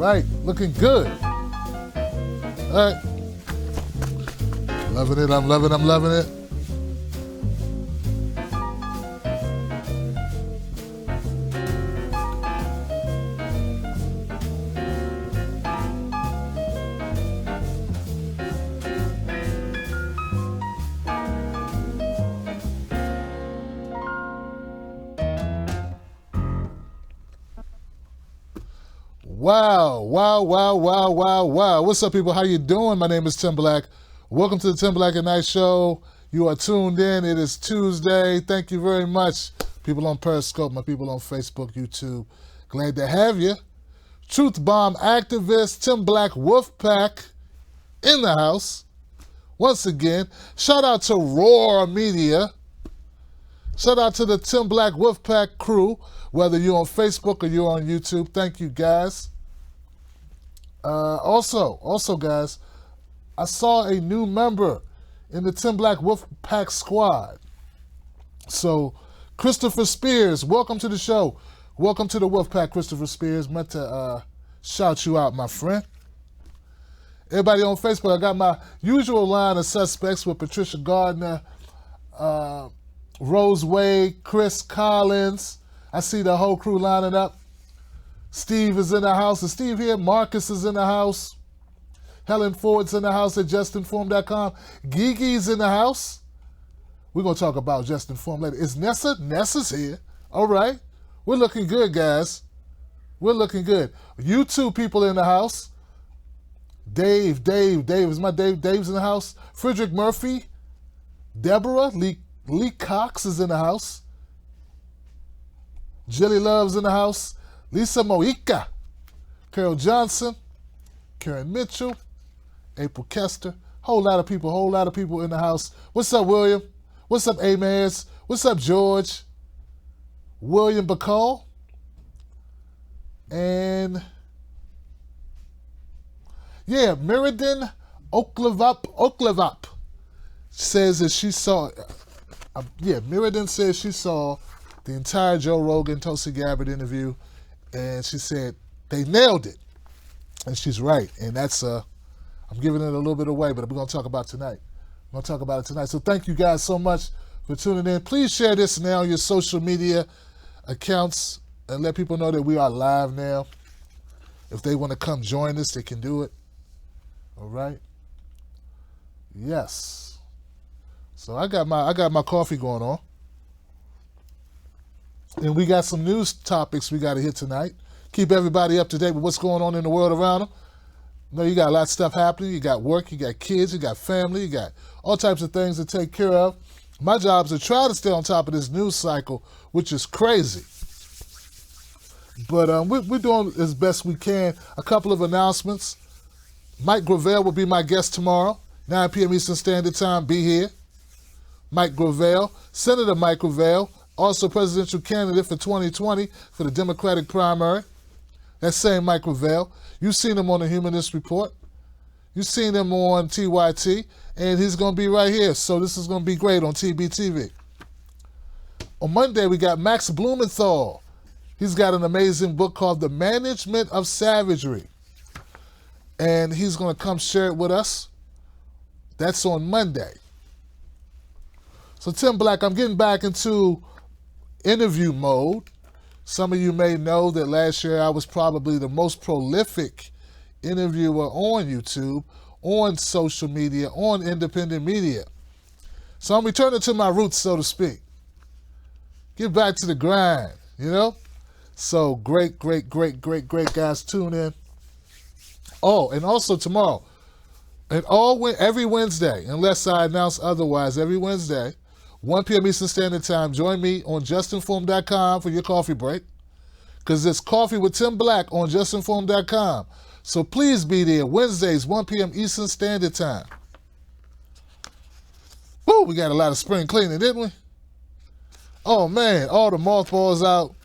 right, looking good. All right. Loving it, I'm loving it. Wow. What's up, people? How you doing? My name is Tim Black. Welcome to the Tim Black at Night Show. You are tuned in. It is Tuesday. Thank you very much. People on Periscope, my people on Facebook, YouTube. Glad to have you. Truth Bomb activist, Tim Black Wolfpack in the house. Once again, shout out to Roar Media. Shout out to the Tim Black Wolfpack crew, whether you're on Facebook or you're on YouTube. Thank you, guys. Also, guys, I saw a new member in the Tim Black Wolfpack squad. So, Christopher Spears, welcome to the show. Welcome to the Wolfpack, Christopher Spears. Meant to shout you out, my friend. Everybody on Facebook, I got my usual line of suspects with Patricia Gardner, Rose Wade, Chris Collins. I see the whole crew lining up. Steve is in the house. Is Steve here? Marcus is in the house. Helen Ford's in the house at justinform.com. Gigi's in the house. We're going to talk about Just Inform later. Is Nessa? Nessa's here. All right. We're looking good, guys. We're looking good. You two people in the house. Dave is my Dave. Dave's in the house. Frederick Murphy. Deborah. Lee Cox is in the house. Jilly Love's in the house. Lisa Moika. Carol Johnson. Karen Mitchell. April Kester. Whole lot of people in the house. What's up, William? What's up, Amaz? What's up, George? William Bacall. And yeah, Meriden Oklevop says that she saw, Meriden says she saw the entire Joe Rogan, Tulsi Gabbard interview, and she said they nailed it. And she's right. And that's, I'm giving it a little bit away, but we're going to talk about it tonight. We're going to talk about it tonight. So thank you guys so much for tuning in. Please share this now on your social media accounts and let people know that we are live now. If they want to come join us, they can do it. All right? Yes. So I got my coffee going on. And we got some news topics we got to hit tonight. Keep everybody up to date with what's going on in the world around them. You know, you got a lot of stuff happening. You got work, you got kids, you got family, you got all types of things to take care of. My job is to try to stay on top of this news cycle, which is crazy. But we're doing as best we can. A couple of announcements. Mike Gravel will be my guest tomorrow, 9 p.m. Eastern Standard Time. Be here. Mike Gravel, Senator Mike Gravel, also presidential candidate for 2020 for the Democratic primary. That same Mike Gravel. You've seen him on the Humanist Report. You've seen him on TYT, and he's going to be right here. So this is going to be great on TBTV. On Monday, we got Max Blumenthal. He's got an amazing book called The Management of Savagery. And he's going to come share it with us. That's on Monday. So Tim Black, I'm getting back into interview mode. Some of you may know that last year I was probably the most prolific interviewer on YouTube, on social media, on independent media. So I'm returning to my roots, so to speak. Get back to the grind, you know? So great guys, tune in. Oh, and also tomorrow, and every Wednesday, unless I announce otherwise, every Wednesday, 1 p.m. Eastern Standard Time, join me on justinform.com for your coffee break, because it's Coffee with Tim Black on justinform.com. So please be there, Wednesdays, 1 p.m. Eastern Standard Time. Woo, we got a lot of spring cleaning, didn't we? Oh, man, all the mothballs out.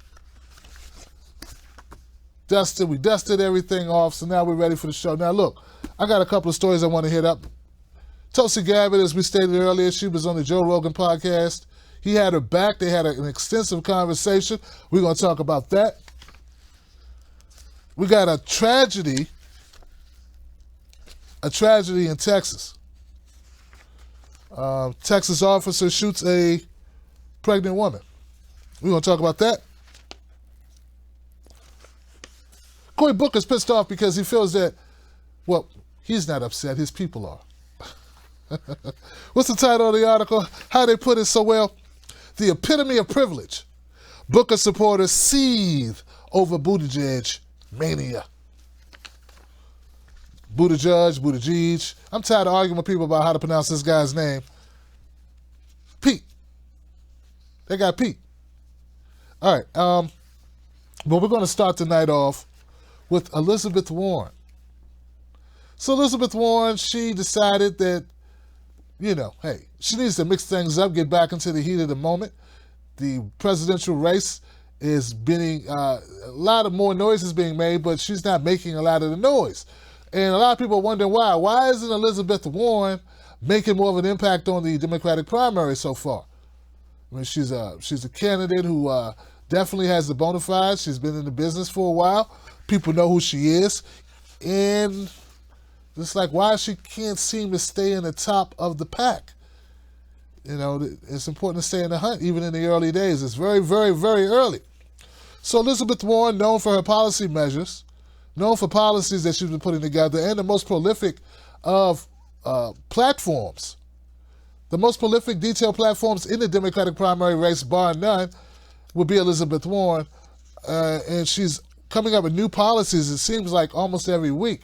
We dusted everything off, so now we're ready for the show. Now, look, I got a couple of stories I want to hit up. Tulsi Gabbard, as we stated earlier, she was on the Joe Rogan podcast. He had her back. They had an extensive conversation. We're going to talk about that. We got a tragedy in Texas. Texas officer shoots a pregnant woman. We're going to talk about that. Cory Booker's pissed off because he feels that, well, he's not upset, his people are. What's the title of the article? How they put it so well? The epitome of privilege. Booker supporters seethe over Buttigieg mania. Buttigieg. I'm tired of arguing with people about how to pronounce this guy's name. Pete. They got Pete. All right. But we're going to start the night off with Elizabeth Warren. So Elizabeth Warren, she decided that, hey, she needs to mix things up, get back into the heat of the moment. The presidential race is being, a lot of more noise is being made, but she's not making a lot of the noise. And a lot of people are wondering why. Why isn't Elizabeth Warren making more of an impact on the Democratic primary so far? I mean, she's a candidate who definitely has the bona fides. She's been in the business for a while. People know who she is. And it's like, why she can't seem to stay in the top of the pack? It's important to stay in the hunt, even in the early days. It's very, very, very early. So Elizabeth Warren, known for her policy measures, known for policies that she's been putting together, and the most prolific of platforms, the most prolific detailed platforms in the Democratic primary race, bar none, would be Elizabeth Warren. And she's coming up with new policies, it seems like, almost every week.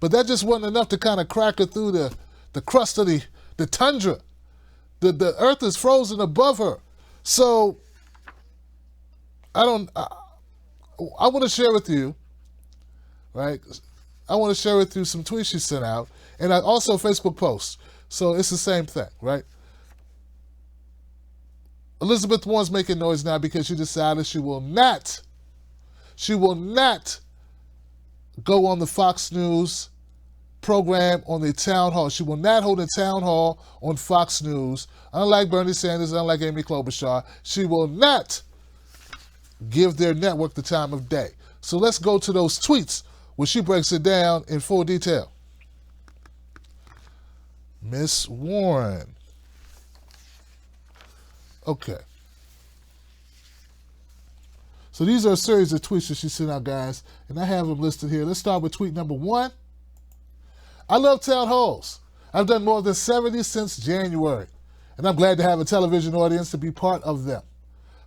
But that just wasn't enough to kind of crack her through the crust of the tundra. The earth is frozen above her. So I want to share with you, right? I want to share with you some tweets she sent out, and also Facebook posts. So it's the same thing, right? Elizabeth Warren's making noise now because she decided she will not go on the Fox News program on the town hall. She will not hold a town hall on Fox News. Unlike Bernie Sanders, unlike Amy Klobuchar, she will not give their network the time of day. So let's go to those tweets where she breaks it down in full detail. Miss Warren. Okay. So these are a series of tweets that she sent out, guys, and I have them listed here. Let's start with tweet number 1. I love town halls. I've done more than 70 since January, and I'm glad to have a television audience to be part of them.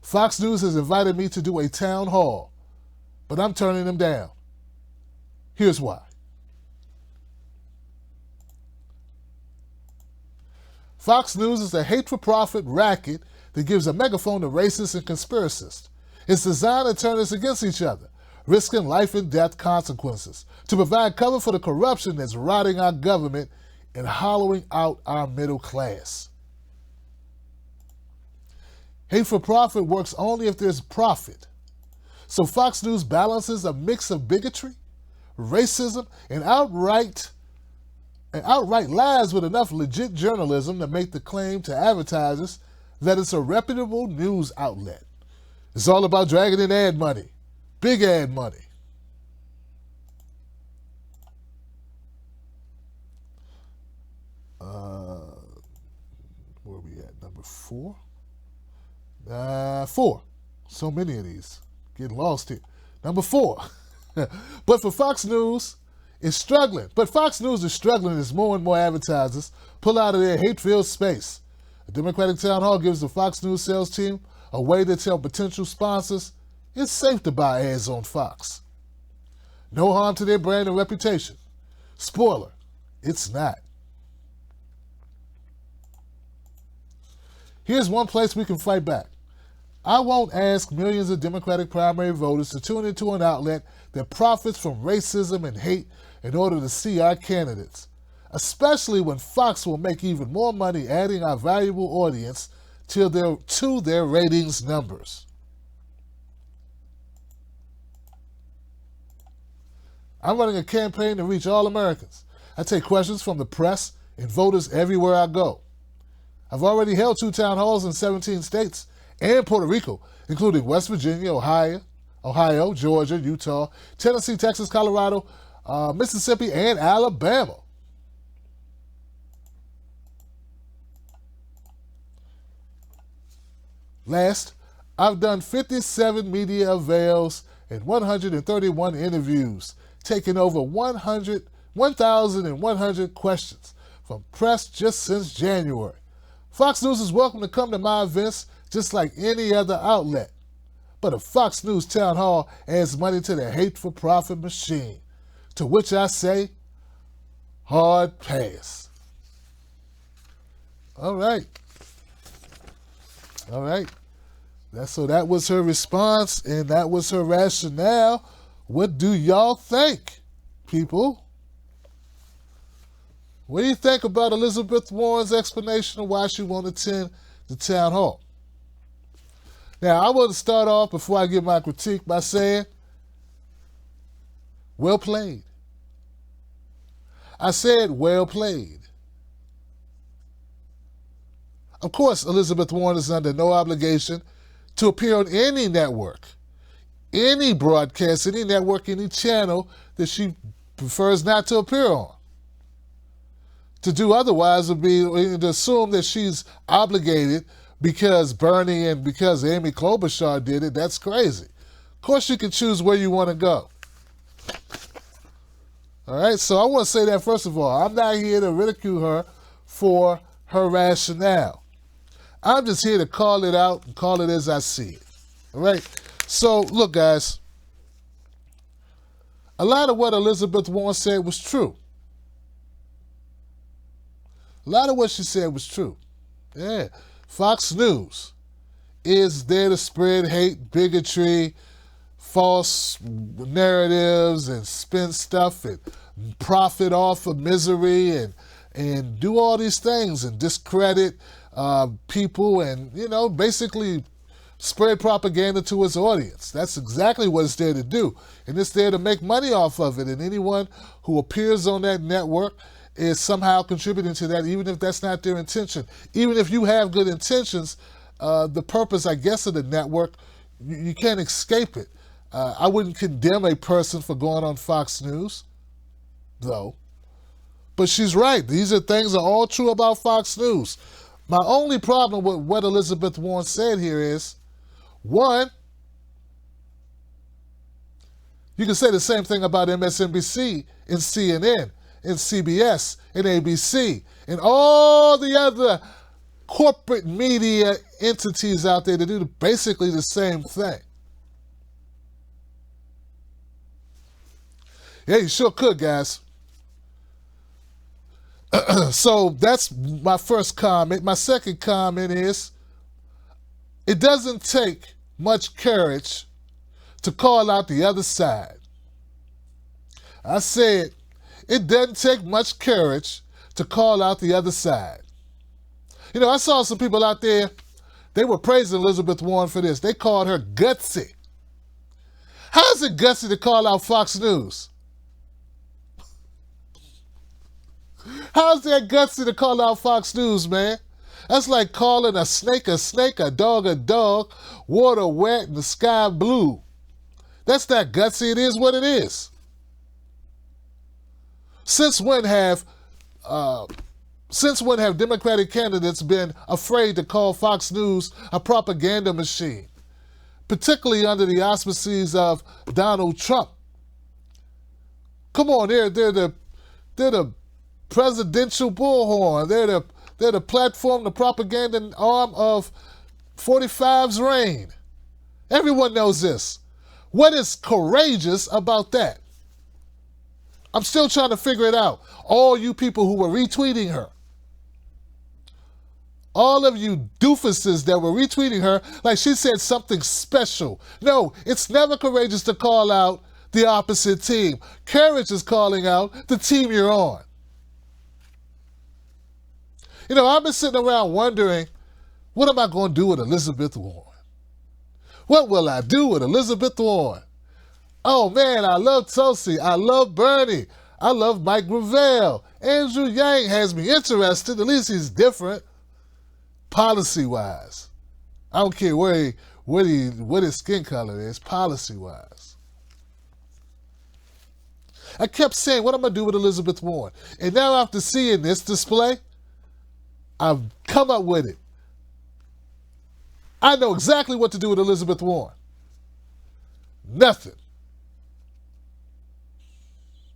Fox News has invited me to do a town hall, but I'm turning them down. Here's why. Fox News is a hate-for-profit racket that gives a megaphone to racists and conspiracists. It's designed to turn us against each other, risking life and death consequences, to provide cover for the corruption that's rotting our government and hollowing out our middle class. Hate for profit works only if there's profit. So Fox News balances a mix of bigotry, racism, and outright lies with enough legit journalism to make the claim to advertisers that it's a reputable news outlet. It's all about dragging in ad money, big ad money. Where are we at? Number 4? 4. So many of these. Getting lost here. Number 4. But Fox News is struggling as more and more advertisers pull out of their hate-filled space. A Democratic town hall gives the Fox News sales team a way to tell potential sponsors it's safe to buy ads on Fox. No harm to their brand and reputation. Spoiler, it's not. Here's one place we can fight back. I won't ask millions of Democratic primary voters to tune into an outlet that profits from racism and hate in order to see our candidates, especially when Fox will make even more money adding our valuable audience to their ratings numbers. I'm running a campaign to reach all Americans. I take questions from the press and voters everywhere I go. I've already held 2 town halls in 17 states and Puerto Rico, including West Virginia, Ohio, Ohio, Georgia, Utah, Tennessee, Texas, Colorado, Mississippi, and Alabama. Last, I've done 57 media avails and 131 interviews, taking over 1,100 questions from press just since January. Fox News is welcome to come to my events just like any other outlet. But a Fox News town hall adds money to the hate-for-profit machine, to which I say, hard pass. All right. So that was her response, and that was her rationale. What do y'all think, people? What do you think about Elizabeth Warren's explanation of why she won't attend the town hall? Now, I want to start off, before I give my critique, by saying, well played. I said well played. Of course, Elizabeth Warren is under no obligation to appear on any network, any broadcast, any network, any channel that she prefers not to appear on. To do otherwise would be to assume that she's obligated because Bernie and because Amy Klobuchar did it. That's crazy. Of course, you can choose where you want to go. All right, so I want to say that first of all. I'm not here to ridicule her for her rationale. I'm just here to call it out and call it as I see it. All right? So, look, guys. A lot of what Elizabeth Warren said was true. A lot of what she said was true. Yeah. Fox News is there to spread hate, bigotry, false narratives, and spin stuff and profit off of misery and do all these things and discredit people and, basically spread propaganda to its audience. That's exactly what it's there to do. And it's there to make money off of it. And anyone who appears on that network is somehow contributing to that, even if that's not their intention. Even if you have good intentions, the purpose, I guess, of the network, you can't escape it. I wouldn't condemn a person for going on Fox News, though. But she's right. These are things that are all true about Fox News. My only problem with what Elizabeth Warren said here is, one, you can say the same thing about MSNBC and CNN and CBS and ABC and all the other corporate media entities out there that do basically the same thing. Yeah, you sure could, guys. So that's my first comment. My second comment is, it doesn't take much courage to call out the other side. I said, it doesn't take much courage to call out the other side. I saw some people out there, they were praising Elizabeth Warren for this. They called her gutsy. How is it gutsy to call out Fox News? How's that gutsy to call out Fox News, man? That's like calling a snake, a dog, water wet and the sky blue. That's not gutsy. It is what it is. Since when have Democratic candidates been afraid to call Fox News a propaganda machine, particularly under the auspices of Donald Trump? Come on, they're the presidential bullhorn. They're the platform, the propaganda arm of 45's reign. Everyone knows this. What is courageous about that? I'm still trying to figure it out. All you people who were retweeting her, all of you doofuses that were retweeting her like she said something special. No, it's never courageous to call out the opposite team. Courage is calling out the team you're on. I've been sitting around wondering, what am I going to do with Elizabeth Warren? What will I do with Elizabeth Warren? Oh, man, I love Tulsi. I love Bernie. I love Mike Gravel. Andrew Yang has me interested. At least he's different policy-wise. I don't care where what his skin color is, policy-wise. I kept saying, what am I going to do with Elizabeth Warren? And now after seeing this display, I've come up with it. I know exactly what to do with Elizabeth Warren. Nothing.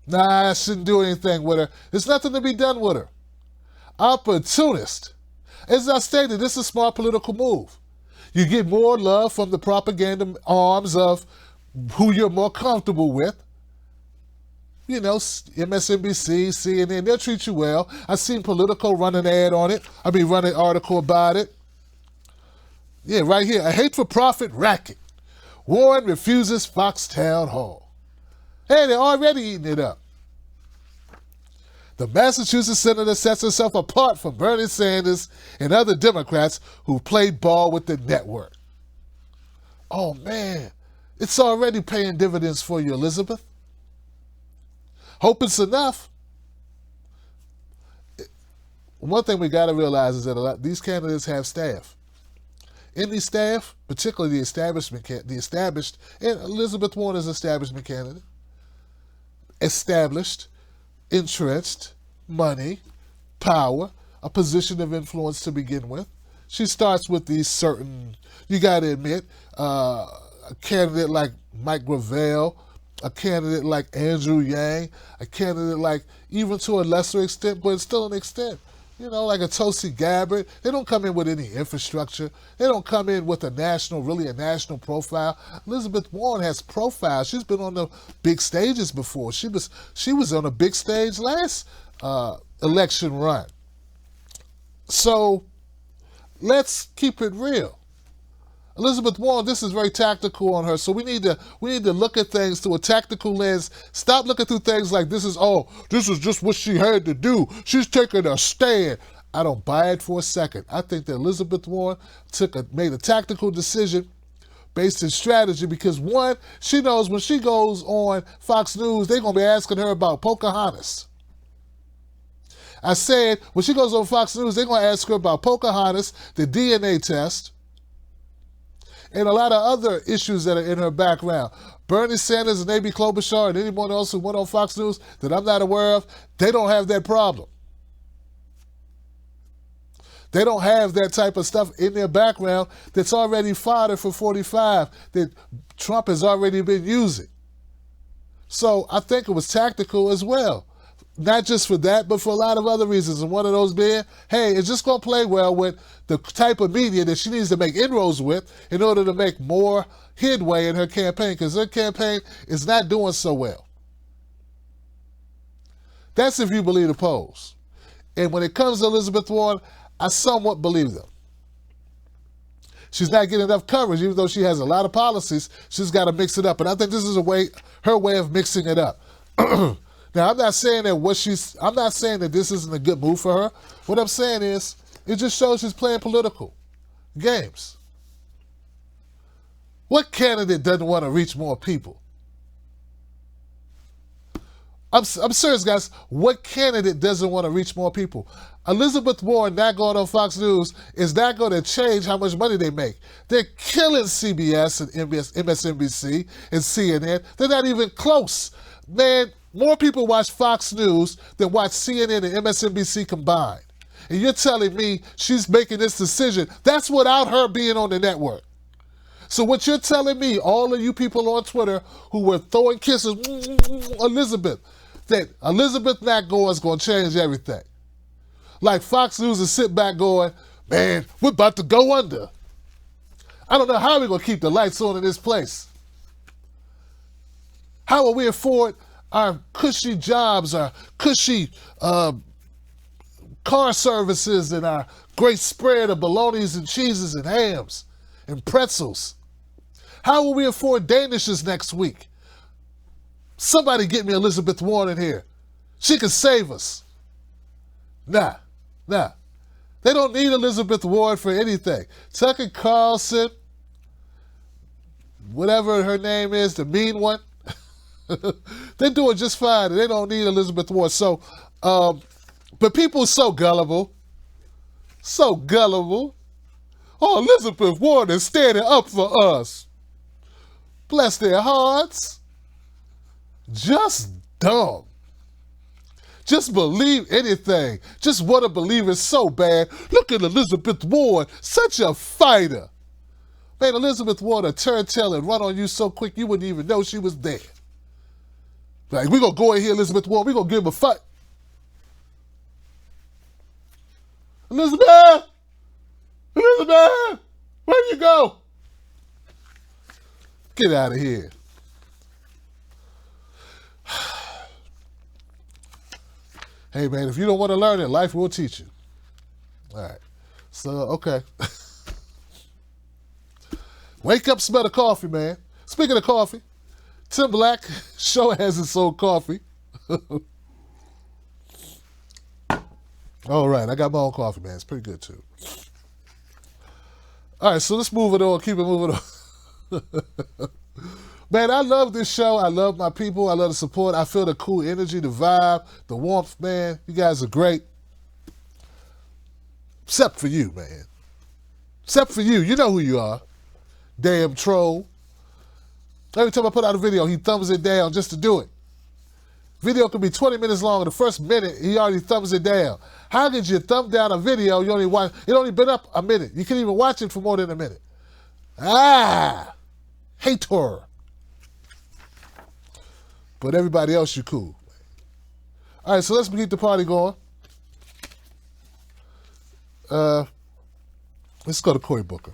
Nah, I shouldn't do anything with her. There's nothing to be done with her. Opportunist. As I stated, this is a smart political move. You get more love from the propaganda arms of who you're more comfortable with. You know, MSNBC, CNN, they'll treat you well. I seen Politico run an ad on it. Run an article about it. Yeah, right here. A hate-for-profit racket. Warren refuses Fox town hall. Hey, they're already eating it up. The Massachusetts senator sets herself apart from Bernie Sanders and other Democrats who played ball with the network. Oh, man. It's already paying dividends for you, Elizabeth. Hope it's enough. One thing we got to realize is that these candidates have staff. In these staff, particularly the established, and Elizabeth Warren is an establishment candidate, established, entrenched, money, power, a position of influence to begin with. She starts with these certain, you got to admit, a candidate like Mike Gravel, a candidate like Andrew Yang, a candidate like, even to a lesser extent, but still an extent, you know, like a Tulsi Gabbard. They don't come in with any infrastructure. They don't come in with a national profile. Elizabeth Warren has profile. She's been on the big stages before. She was on a big stage last election run. So let's keep it real. Elizabeth Warren, this is very tactical on her, so we need to look at things through a tactical lens. Stop looking through things like this is just what she had to do. She's taking a stand. I don't buy it for a second. I think that Elizabeth Warren made a tactical decision based in strategy because, one, she knows when she goes on Fox News, they're going to be asking her about Pocahontas. I said, when she goes on Fox News, they're going to ask her about Pocahontas, the DNA test, and a lot of other issues that are in her background. Bernie Sanders and Amy Klobuchar and anyone else who went on Fox News that I'm not aware of, they don't have that problem. They don't have that type of stuff in their background that's already fodder for 45 that Trump has already been using. So I think it was tactical as well. Not just for that, but for a lot of other reasons. And one of those being, hey, it's just going to play well with the type of media that she needs to make inroads with in order to make more headway in her campaign, because her campaign is not doing so well. That's if you believe the polls. And when it comes to Elizabeth Warren, I somewhat believe them. She's not getting enough coverage, even though she has a lot of policies. She's got to mix it up. And I think this is her way of mixing it up. Now, I'm not saying that this isn't a good move for her. What I'm saying is, it just shows she's playing political games. What candidate doesn't want to reach more people? I'm serious, guys. What candidate doesn't want to reach more people? Elizabeth Warren not going on Fox News is not going to change how much money they make. They're killing CBS and MSNBC and CNN. They're not even close. Man, more people watch Fox News than watch CNN and MSNBC combined. And you're telling me she's making this decision. That's without her being on the network. So what you're telling me, all of you people on Twitter who were throwing kisses, Elizabeth, that Elizabeth not going is going to change everything. Like Fox News is sitting back going, man, we're about to go under. I don't know how we're going to keep the lights on in this place. How will we afford our cushy jobs, our cushy car services, and our great spread of bolognas and cheeses and hams and pretzels? How will we afford Danishes next week? Somebody get me Elizabeth Warren in here. She can save us. Nah. They don't need Elizabeth Warren for anything. Tucker Carlson, whatever her name is, the mean one, they're doing just fine. They don't need Elizabeth Warren. So, but people are so gullible. So gullible. Oh, Elizabeth Warren is standing up for us. Bless their hearts. Just dumb. Just believe anything. Just want to believe it so bad. Look at Elizabeth Warren, such a fighter. Man, Elizabeth Warren would turn tail and run on you so quick you wouldn't even know she was there. Like, we're going to go in here, Elizabeth Warren, we're going to give him a fight. Elizabeth! Elizabeth! Where'd you go? Get out of here. Hey, man, if you don't want to learn it, life will teach you. All right. So, okay. Wake up, smell the coffee, man. Speaking of coffee, Tim Black show has its own coffee. All right, I got my own coffee, man. It's pretty good, too. All right, so let's move it on. Keep it moving on. Man, I love this show. I love my people. I love the support. I feel the cool energy, the vibe, the warmth, man. You guys are great. Except for you, man. Except for you. You know who you are. Damn troll. Every time I put out a video, he thumbs it down just to do it. Video could be 20 minutes long. In the first minute, he already thumbs it down. How did you thumb down a video you only watch? It only been up a minute. You can't even watch it for more than a minute. Hater. But everybody else, you cool. All right, so let's keep the party going. Let's go to Cory Booker.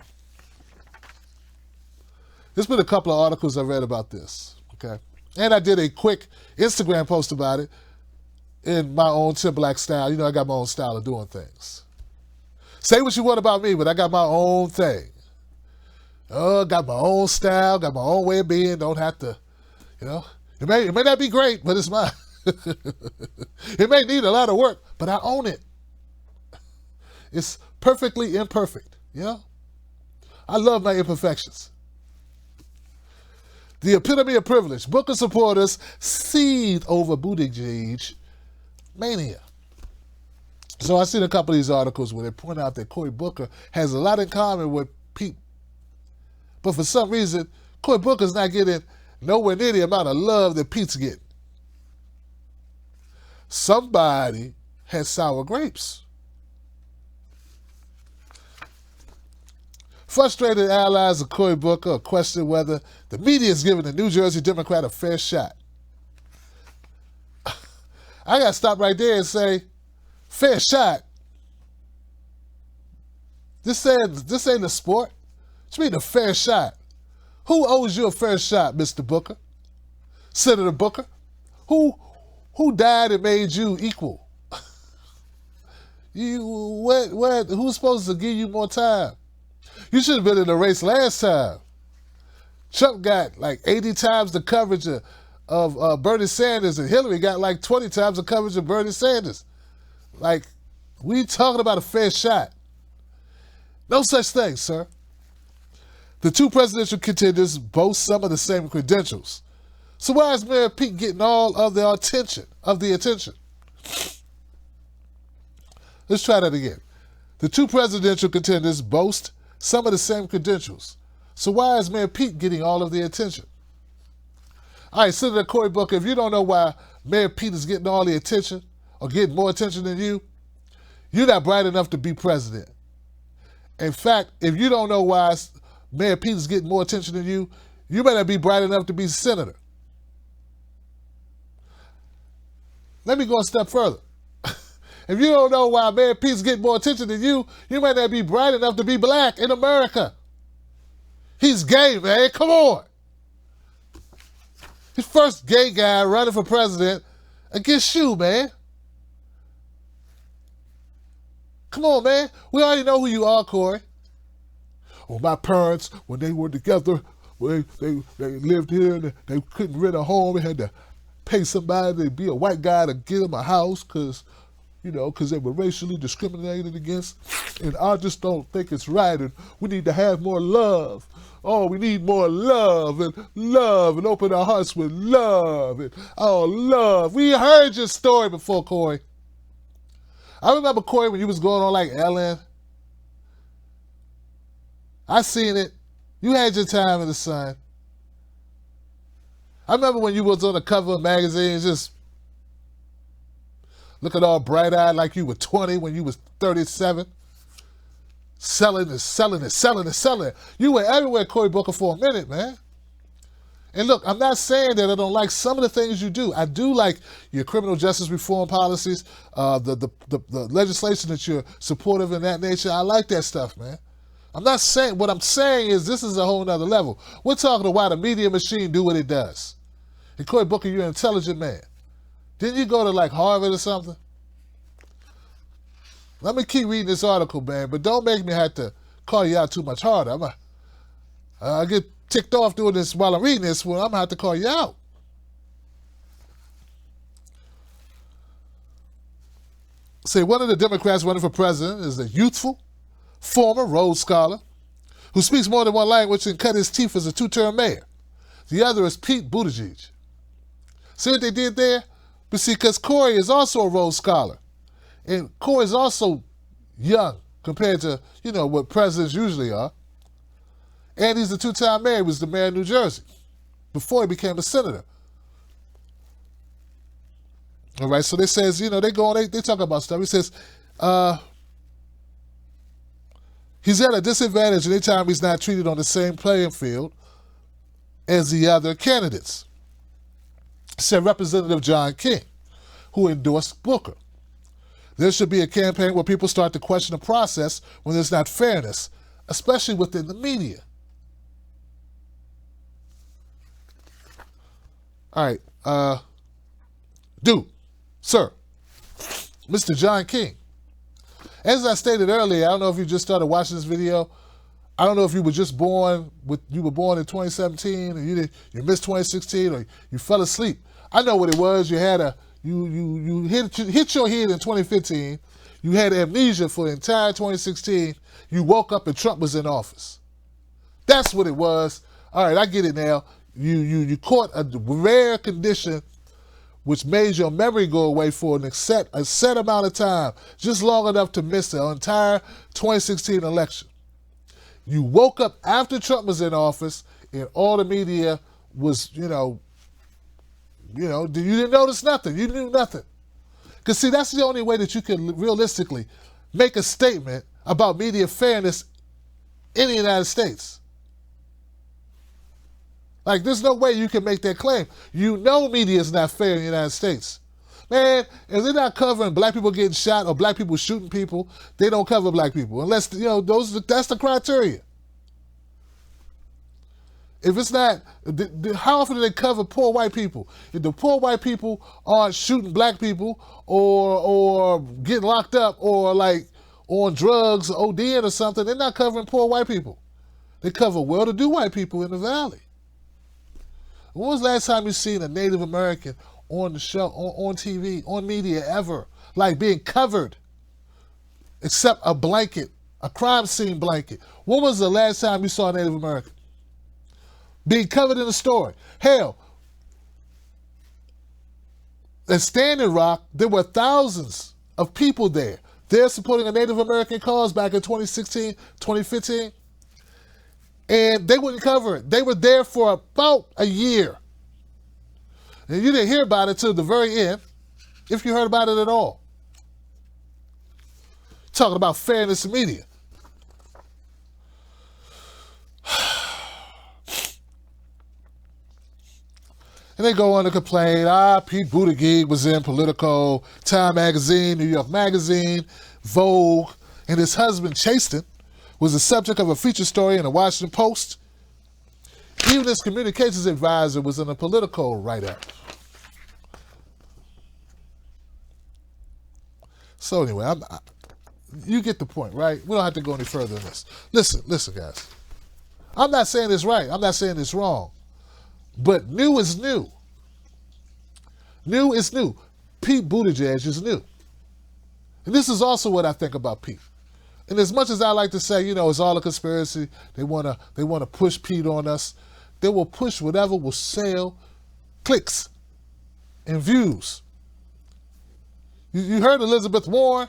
There's been a couple of articles I read about this, okay? And I did a quick Instagram post about it in my own Tim Black style. You know, I got my own style of doing things. Say what you want about me, but I got my own thing. Got my own style, got my own way of being. Don't have to, you know. It may not be great, but it's mine. It may need a lot of work, but I own it. It's perfectly imperfect, you know? I love my imperfections. The epitome of privilege. Booker supporters seethe over Buttigieg mania. So I've seen a couple of these articles where they point out that Cory Booker has a lot in common with Pete. But for some reason, Cory Booker's not getting nowhere near the amount of love that Pete's getting. Somebody has sour grapes. Frustrated allies of Cory Booker question whether the media is giving the New Jersey Democrat a fair shot. I got to stop right there and say, fair shot? This ain't a sport. What you mean a fair shot? Who owes you a fair shot, Mr. Booker? Senator Booker? Who died and made you equal? Who's supposed to give you more time? You should have been in the race last time. Trump got like 80 times the coverage of Bernie Sanders, and Hillary got like 20 times the coverage of Bernie Sanders. Like, we talking about a fair shot. No such thing, sir. The two presidential contenders boast some of the same credentials. So why is Mayor Pete getting all of the attention? Let's try that again. The two presidential contenders boast some of the same credentials. So why is Mayor Pete getting all of the attention? All right, Senator Cory Booker, if you don't know why Mayor Pete is getting all the attention or getting more attention than you, you're not bright enough to be president. In fact, if you don't know why Mayor Pete is getting more attention than you better be bright enough to be senator. Let me go a step further. If you don't know why Mayor Pete's getting more attention than you might not be bright enough to be black in America. He's gay, man. Come on. His first gay guy running for president against you, man. Come on, man. We already know who you are, Cory. Well, my parents, when they were together, they lived here and they couldn't rent a home. They had to pay somebody to be a white guy to get them a house because they were racially discriminated against. And I just don't think it's right. And we need to have more love. Oh, we need more love and open our hearts with love. And love. We heard your story before, Cory. I remember, Cory, when you was going on like Ellen. I seen it. You had your time in the sun. I remember when you was on the cover of magazines, just looking all bright-eyed like you were 20 when you was 37. Selling and selling and selling and selling. You were everywhere, Cory Booker, for a minute, man. And look, I'm not saying that I don't like some of the things you do. I do like your criminal justice reform policies, the legislation that you're supportive in that nature. I like that stuff, man. I'm not saying, what I'm saying is this is a whole nother level. We're talking about why the media machine do what it does. And Cory Booker, you're an intelligent man. Didn't you go to like Harvard or something? Let me keep reading this article, man, but don't make me have to call you out too much harder. I get ticked off doing this while I'm reading this, well, I'm going to have to call you out. Say, one of the Democrats running for president is a youthful, former Rhodes Scholar who speaks more than one language and cut his teeth as a two-term mayor. The other is Pete Buttigieg. See what they did there? But see, because Cory is also a Rhodes Scholar. And Cory is also young compared to, you know, what presidents usually are. And he's the two-time mayor. He was the mayor of New Jersey before he became a senator. All right, so they says, you know, they talk about stuff. He says, he's at a disadvantage anytime he's not treated on the same playing field as the other candidates, said Representative John King, who endorsed Booker. There should be a campaign where people start to question the process when there's not fairness, especially within the media. All right, sir, Mr. John King. As I stated earlier, I don't know if you just started watching this video. I don't know if you were just born you were born in 2017 and you missed 2016 or you fell asleep. I know what it was. You had you hit your head in 2015. You had amnesia for the entire 2016. You woke up and Trump was in office. That's what it was. All right, I get it now. You caught a rare condition which made your memory go away for a set amount of time, just long enough to miss the entire 2016 election. You woke up after Trump was in office and all the media was, you didn't notice nothing. You knew nothing. Because see, that's the only way that you can realistically make a statement about media fairness in the United States. Like, there's no way you can make that claim. You know media is not fair in the United States. Man, if they're not covering black people getting shot or black people shooting people, they don't cover black people. Unless, that's the criteria. If it's not, how often do they cover poor white people? If the poor white people aren't shooting black people or getting locked up or like on drugs or ODing or something, they're not covering poor white people. They cover well-to-do white people in the valley. When was the last time you seen a Native American on the show, on TV, on media ever, like being covered, except a blanket, a crime scene blanket? When was the last time you saw a Native American being covered in a story? Hell, at Standing Rock, there were thousands of people there. They're supporting a Native American cause back in 2016, 2015. And they wouldn't cover it. They were there for about a year. And you didn't hear about it till the very end, if you heard about it at all. Talking about fairness in media. And they go on to complain, Pete Buttigieg was in Politico, Time Magazine, New York Magazine, Vogue, and his husband, Chasten, was the subject of a feature story in the Washington Post. Even his communications advisor was in a Politico write-up. So anyway, you get the point, right? We don't have to go any further than this. Listen, guys. I'm not saying it's right. I'm not saying it's wrong. But new is new. New is new. Pete Buttigieg is new. And this is also what I think about Pete. And as much as I like to say, it's all a conspiracy, they wanna push Pete on us, they will push whatever will sell clicks and views. You heard Elizabeth Warren?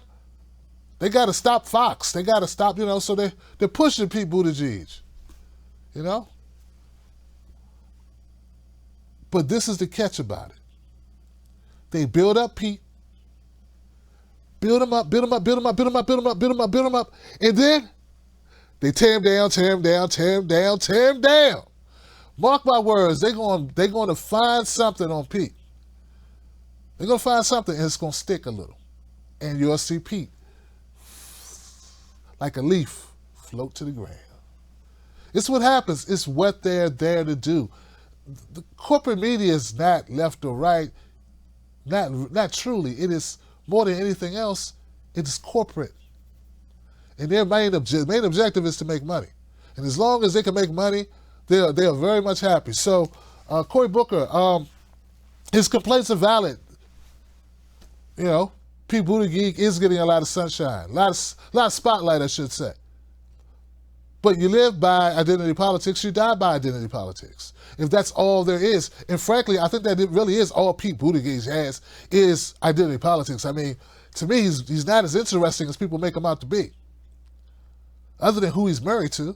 They got to stop Fox. They got to stop, so they're pushing Pete Buttigieg, you know? But this is the catch about it. They build up Pete, build him up, build him up, build him up, build him up, build him up, build him up, build him up, and then they tear him down, tear him down, tear him down, tear him down. Mark my words, they're going to find something on Pete. They're going to find something, and it's going to stick a little. And you'll see Pete, like a leaf, float to the ground. It's what happens. It's what they're there to do. The corporate media is not left or right. Not truly. It is more than anything else. It is corporate. And their main objective is to make money. And as long as they can make money, they are very much happy. So, Cory Booker, his complaints are valid. Pete Buttigieg is getting a lot of sunshine, a lot of spotlight, I should say. But you live by identity politics, you die by identity politics. If that's all there is, and frankly, I think that it really is all Pete Buttigieg has is identity politics. I mean, to me, he's not as interesting as people make him out to be. Other than who he's married to,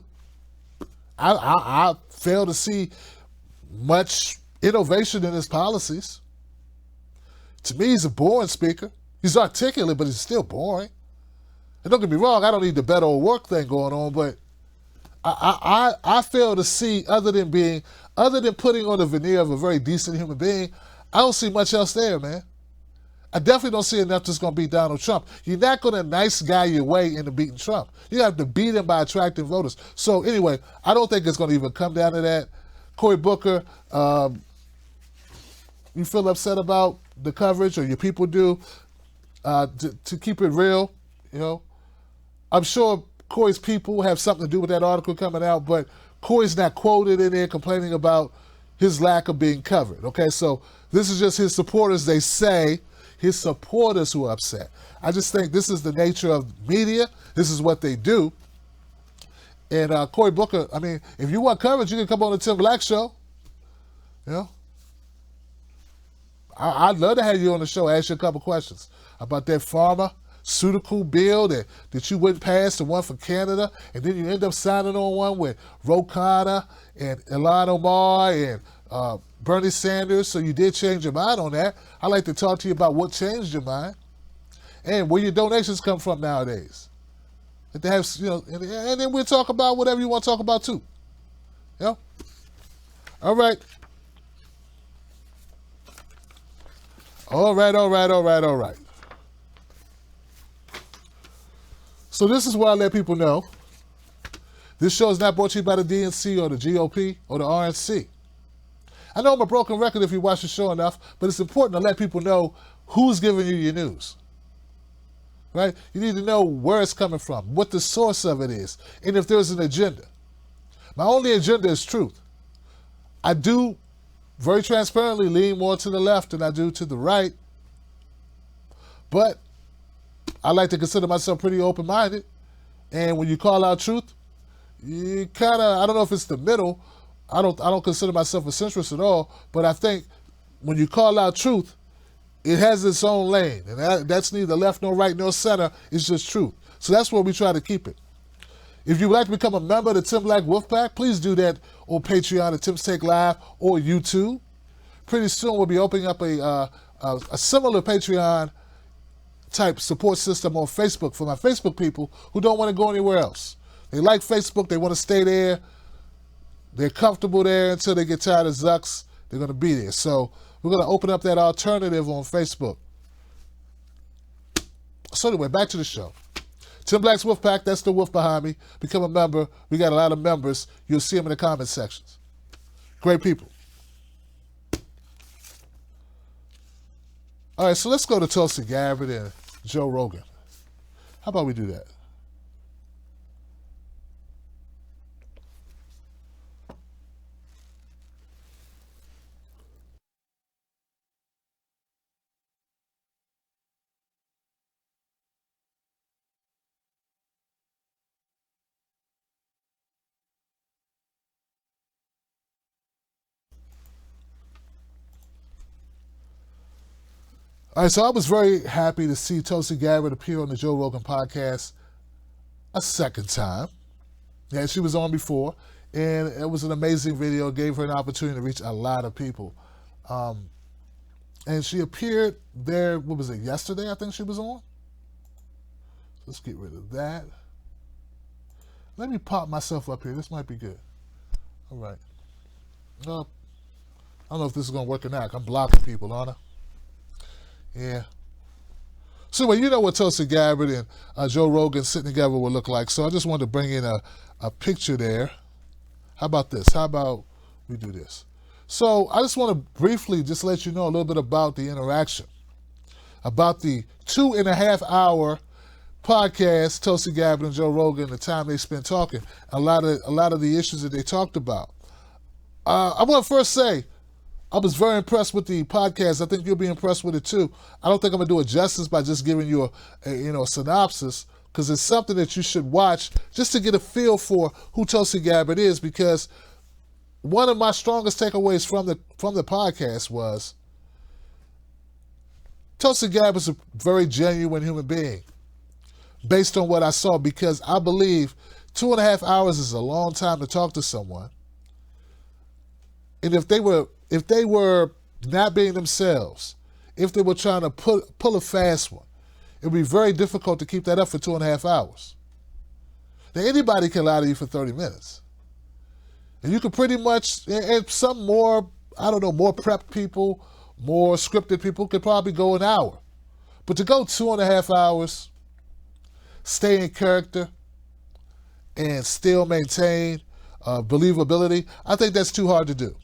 I fail to see much innovation in his policies. To me, he's a boring speaker. He's articulate, but he's still boring. And don't get me wrong, I don't need the better or work thing going on, but I fail to see, other than putting on the veneer of a very decent human being, I don't see much else there, man. I definitely don't see enough that's going to beat Donald Trump. You're not going to nice guy your way into beating Trump. You have to beat him by attracting voters. So anyway, I don't think it's going to even come down to that. Cory Booker, you feel upset about the coverage, or your people do, to keep it real, I'm sure Cory's people have something to do with that article coming out, but Cory's not quoted in there complaining about his lack of being covered. Okay, so this is just his supporters, they say, his supporters who are upset. I just think this is the nature of media. This is what they do. And Cory Booker, I mean, if you want coverage, you can come on the Tim Black Show. I'd love to have you on the show, ask you a couple questions about that pharmaceutical bill that you wouldn't pass, the one for Canada, and then you end up signing on one with Rogan and Ilhan Omar and Bernie Sanders, so you did change your mind on that. I'd like to talk to you about what changed your mind and where your donations come from nowadays. And to have, and then we'll talk about whatever you want to talk about too. All right. All right. So this is where I let people know. This show is not brought to you by the DNC or the GOP or the RNC. I know I'm a broken record if you watch the show enough, but it's important to let people know who's giving you your news. Right? You need to know where it's coming from, what the source of it is, and if there's an agenda. My only agenda is truth. I do very transparently lean more to the left than I do to the right, but I like to consider myself pretty open-minded. And when you call out truth, you kind of, I don't know if it's the middle. I don't consider myself a centrist at all, but I think when you call out truth, it has its own lane, and that's neither left nor right nor center. It's just truth. So that's where we try to keep it. If you would like to become a member of the Tim Black Wolfpack, please do that on Patreon at Tim's Take Live or YouTube. Pretty soon we'll be opening up a similar Patreon type support system on Facebook for my Facebook people who don't want to go anywhere else. They like Facebook, they want to stay there, they're comfortable there until they get tired of Zucks, they're going to be there. So we're going to open up that alternative on Facebook. So anyway, back to the show. Tim Black's Wolfpack, that's the wolf behind me. Become a member. We got a lot of members. You'll see them in the comment sections. Great people. All right, so let's go to Tulsi Gabbard and Joe Rogan. How about we do that? All right, so I was very happy to see Tulsi Gabbard appear on the Joe Rogan podcast a second time. Yeah, she was on before, and it was an amazing video. It gave her an opportunity to reach a lot of people. And she appeared there, what was it, yesterday I think she was on? Let's get rid of that. Let me pop myself up here. This might be good. All right. I don't know if this is going to work or not. I'm blocking people, aren't I? Yeah. So, well, you know what Tulsi Gabbard and Joe Rogan sitting together will look like. So I just wanted to bring in a picture there. How about this? How about we do this? So I just want to briefly just let you know a little bit about the interaction, about the 2.5-hour podcast, Tulsi Gabbard and Joe Rogan, the time they spent talking, a lot of the issues that they talked about. I want to first say, I was very impressed with the podcast. I think you'll be impressed with it too. I don't think I'm gonna do it justice by just giving you a synopsis, because it's something that you should watch just to get a feel for who Tulsi Gabbard is. Because one of my strongest takeaways from the podcast was Tulsi Gabbard's a very genuine human being, based on what I saw. Because I believe 2.5 hours is a long time to talk to someone, and if they were not being themselves, if they were trying to pull a fast one, it would be very difficult to keep that up for 2.5 hours. Now, anybody can lie to you for 30 minutes. And you can pretty much, and some more, more prepped people, more scripted people could probably go an hour. But to go 2.5 hours, stay in character, and still maintain believability, I think that's too hard to do.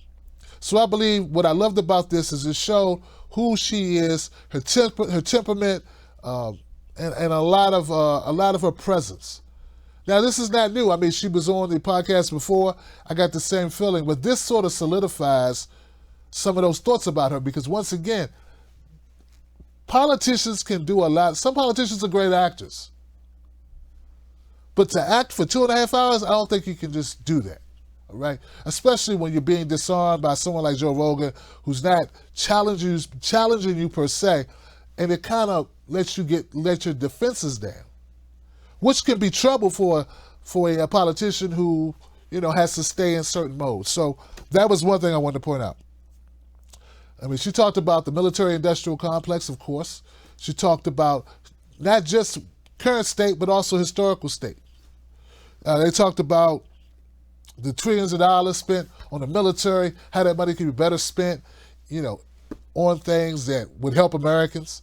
So I believe what I loved about this is it showed who she is, her temperament, and a lot of her presence. Now, this is not new. I mean, she was on the podcast before. I got the same feeling, but this sort of solidifies some of those thoughts about her, because once again, politicians can do a lot. Some politicians are great actors, but to act for 2.5 hours, I don't think you can just do that. All right, especially when you're being disarmed by someone like Joe Rogan, who's not challenging you per se, and it kind of lets your defenses down, which can be trouble for a politician who has to stay in certain modes. So that was one thing I wanted to point out. I mean, she talked about the military-industrial complex, of course. She talked about not just current state, but also historical state. They talked about the trillions of dollars spent on the military, how that money could be better spent, on things that would help Americans,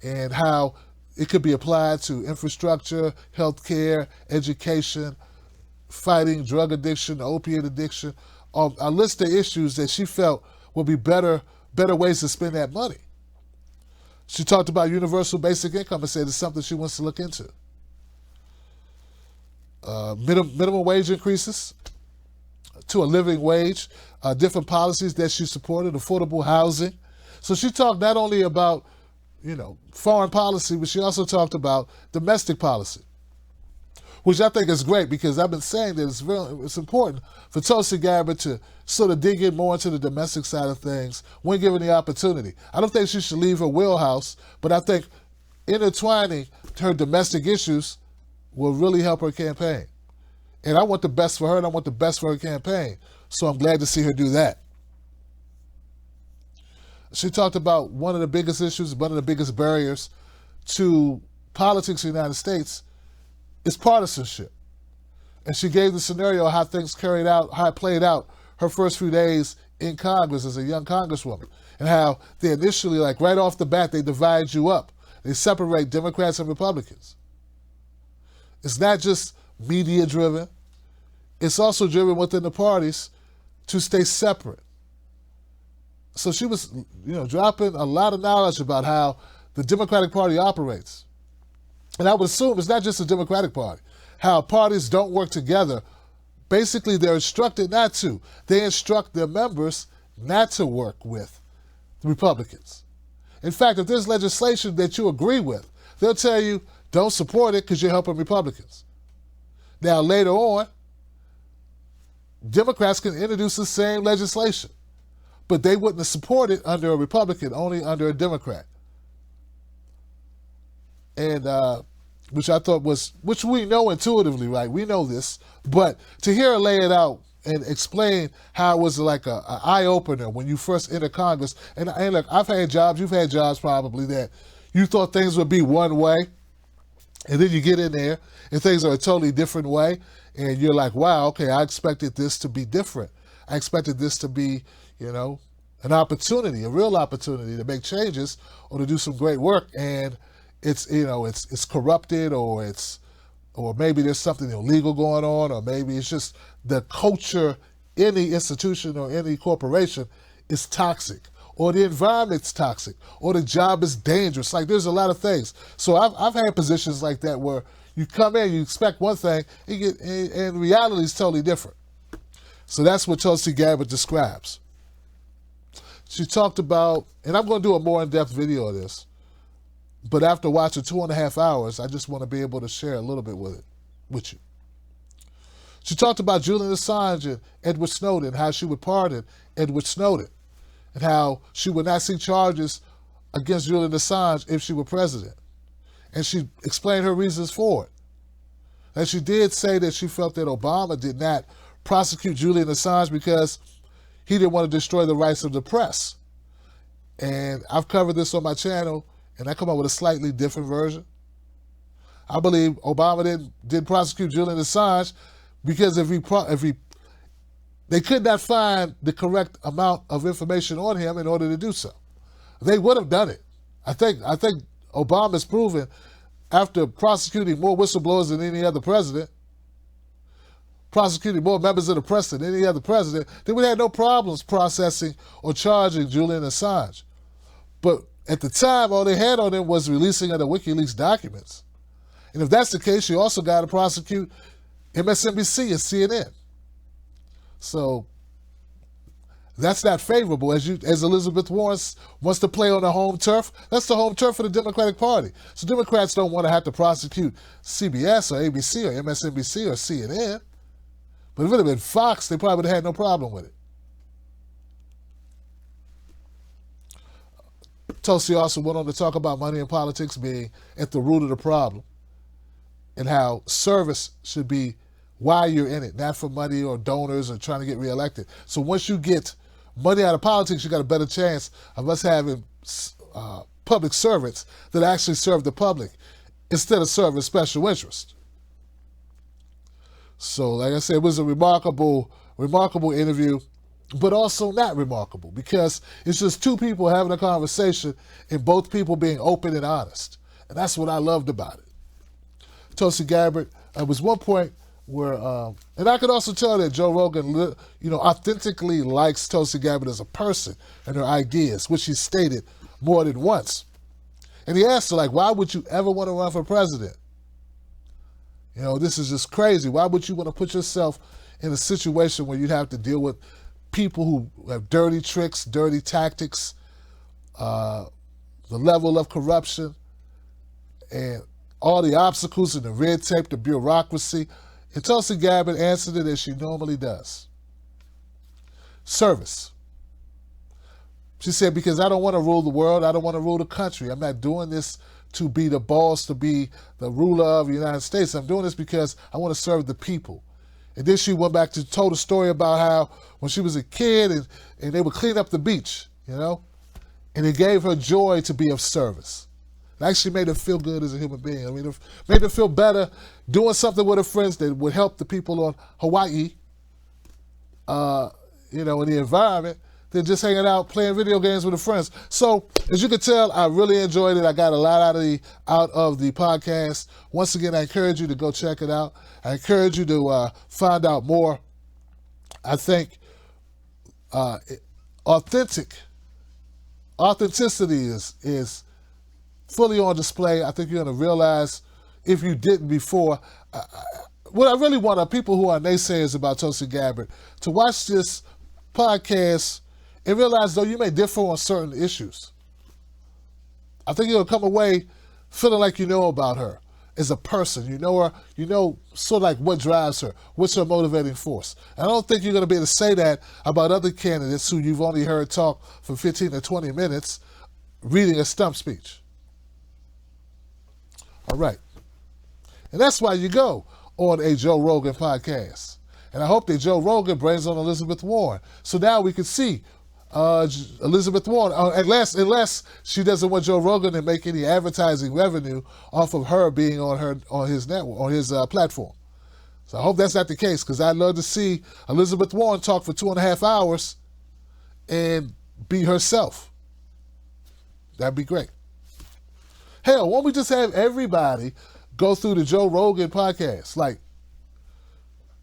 and how it could be applied to infrastructure, healthcare, education, fighting drug addiction, opiate addiction, a list of issues that she felt would be better ways to spend that money. She talked about universal basic income and said it's something she wants to look into. Minimum wage increases to a living wage, different policies that she supported, affordable housing. So she talked not only about, foreign policy, but she also talked about domestic policy, which I think is great, because I've been saying that it's important for Tulsi Gabbard to sort of dig in more into the domestic side of things when given the opportunity. I don't think she should leave her wheelhouse, but I think intertwining her domestic issues will really help her campaign. And I want the best for her, and I want the best for her campaign. So I'm glad to see her do that. She talked about one of the biggest issues, one of the biggest barriers to politics in the United States is partisanship. And she gave the scenario how things carried out, how it played out her first few days in Congress as a young Congresswoman, and how they initially, like right off the bat, they divide you up. They separate Democrats and Republicans. It's not just media driven. It's also driven within the parties to stay separate. So she was, dropping a lot of knowledge about how the Democratic Party operates. And I would assume it's not just the Democratic Party, how parties don't work together. Basically, they're instructed not to. They instruct their members not to work with the Republicans. In fact, if there's legislation that you agree with, they'll tell you, don't support it because you're helping Republicans. Now, later on, Democrats can introduce the same legislation, but they wouldn't support it under a Republican, only under a Democrat. and which I thought was, which we know intuitively, right? We know this, but to hear her lay it out and explain how it was like a eye-opener when you first enter Congress. And look, I've had jobs, you've had jobs probably that you thought things would be one way, and then you get in there and things are a totally different way, and you're like, wow, okay, I expected this to be different. I expected this to be, you know, an opportunity, a real opportunity to make changes or to do some great work, and it's, you know, it's corrupted, or maybe there's something illegal going on, or maybe it's just the culture, any institution or any corporation is toxic, or the environment's toxic, or the job is dangerous. Like, there's a lot of things. So I've had positions like that where you come in, you expect one thing, and reality is totally different. So that's what Tulsi Gabbard describes. She talked about, and I'm going to do a more in-depth video of this, but after watching 2.5 hours, I just want to be able to share a little bit with you. She talked about Julian Assange and Edward Snowden, how she would pardon Edward Snowden, and how she would not see charges against Julian Assange if she were president. And she explained her reasons for it. And she did say that she felt that Obama did not prosecute Julian Assange because he didn't want to destroy the rights of the press. And I've covered this on my channel, and I come up with a slightly different version. I believe Obama didn't prosecute Julian Assange because they could not find the correct amount of information on him in order to do so. They would have done it. I think Obama's proven, after prosecuting more whistleblowers than any other president, prosecuting more members of the press than any other president, they would have no problems processing or charging Julian Assange. But at the time, all they had on him was releasing of the WikiLeaks documents. And if that's the case, you also got to prosecute MSNBC and CNN. So that's not favorable. As Elizabeth Warren wants to play on the home turf, that's the home turf for the Democratic Party. So Democrats don't want to have to prosecute CBS or ABC or MSNBC or CNN. But if it would have been Fox, they probably would have had no problem with it. Tulsi also went on to talk about money in politics being at the root of the problem, and how service should be why you're in it, not for money or donors or trying to get reelected. So once you get money out of politics, you got a better chance of us having public servants that actually serve the public instead of serving special interest. So like I said, it was a remarkable interview, but also not remarkable, because it's just two people having a conversation and both people being open and honest. And that's what I loved about it. Tulsi Gabbard, there was one point where, and I could also tell that Joe Rogan, authentically likes Tulsi Gabbard as a person and her ideas, which he stated more than once. And he asked her, like, why would you ever want to run for president? This is just crazy. Why would you want to put yourself in a situation where you'd have to deal with people who have dirty tricks, dirty tactics, the level of corruption, and all the obstacles and the red tape, the bureaucracy? And Tulsi Gabbard answered it as she normally does. Service. She said, because I don't want to rule the world, I don't want to rule the country. I'm not doing this to be the boss, to be the ruler of the United States. I'm doing this because I want to serve the people. And then she went back to told a story about how when she was a kid and they would clean up the beach, and it gave her joy to be of service. It actually made her feel good as a human being. I mean, it made her feel better doing something with her friends that would help the people on Hawaii, in the environment, than just hanging out playing video games with her friends. So, as you can tell, I really enjoyed it. I got a lot out of the podcast. Once again, I encourage you to go check it out. I encourage you to find out more. I think authenticity is fully on display. I think you're going to realize, if you didn't before, what I really want are people who are naysayers about Tulsi Gabbard to watch this podcast and realize, though you may differ on certain issues, I think you'll come away feeling like you know about her as a person. You know her, sort of like what drives her, what's her motivating force. And I don't think you're going to be able to say that about other candidates who you've only heard talk for 15 to 20 minutes reading a stump speech. All right. And that's why you go on a Joe Rogan podcast. And I hope that Joe Rogan brings on Elizabeth Warren. So now we can see Elizabeth Warren, unless she doesn't want Joe Rogan to make any advertising revenue off of her being on his network, on his platform. So I hope that's not the case, because I'd love to see Elizabeth Warren talk for 2.5 hours and be herself. That'd be great. Hell, why don't we just have everybody go through the Joe Rogan podcast? Like,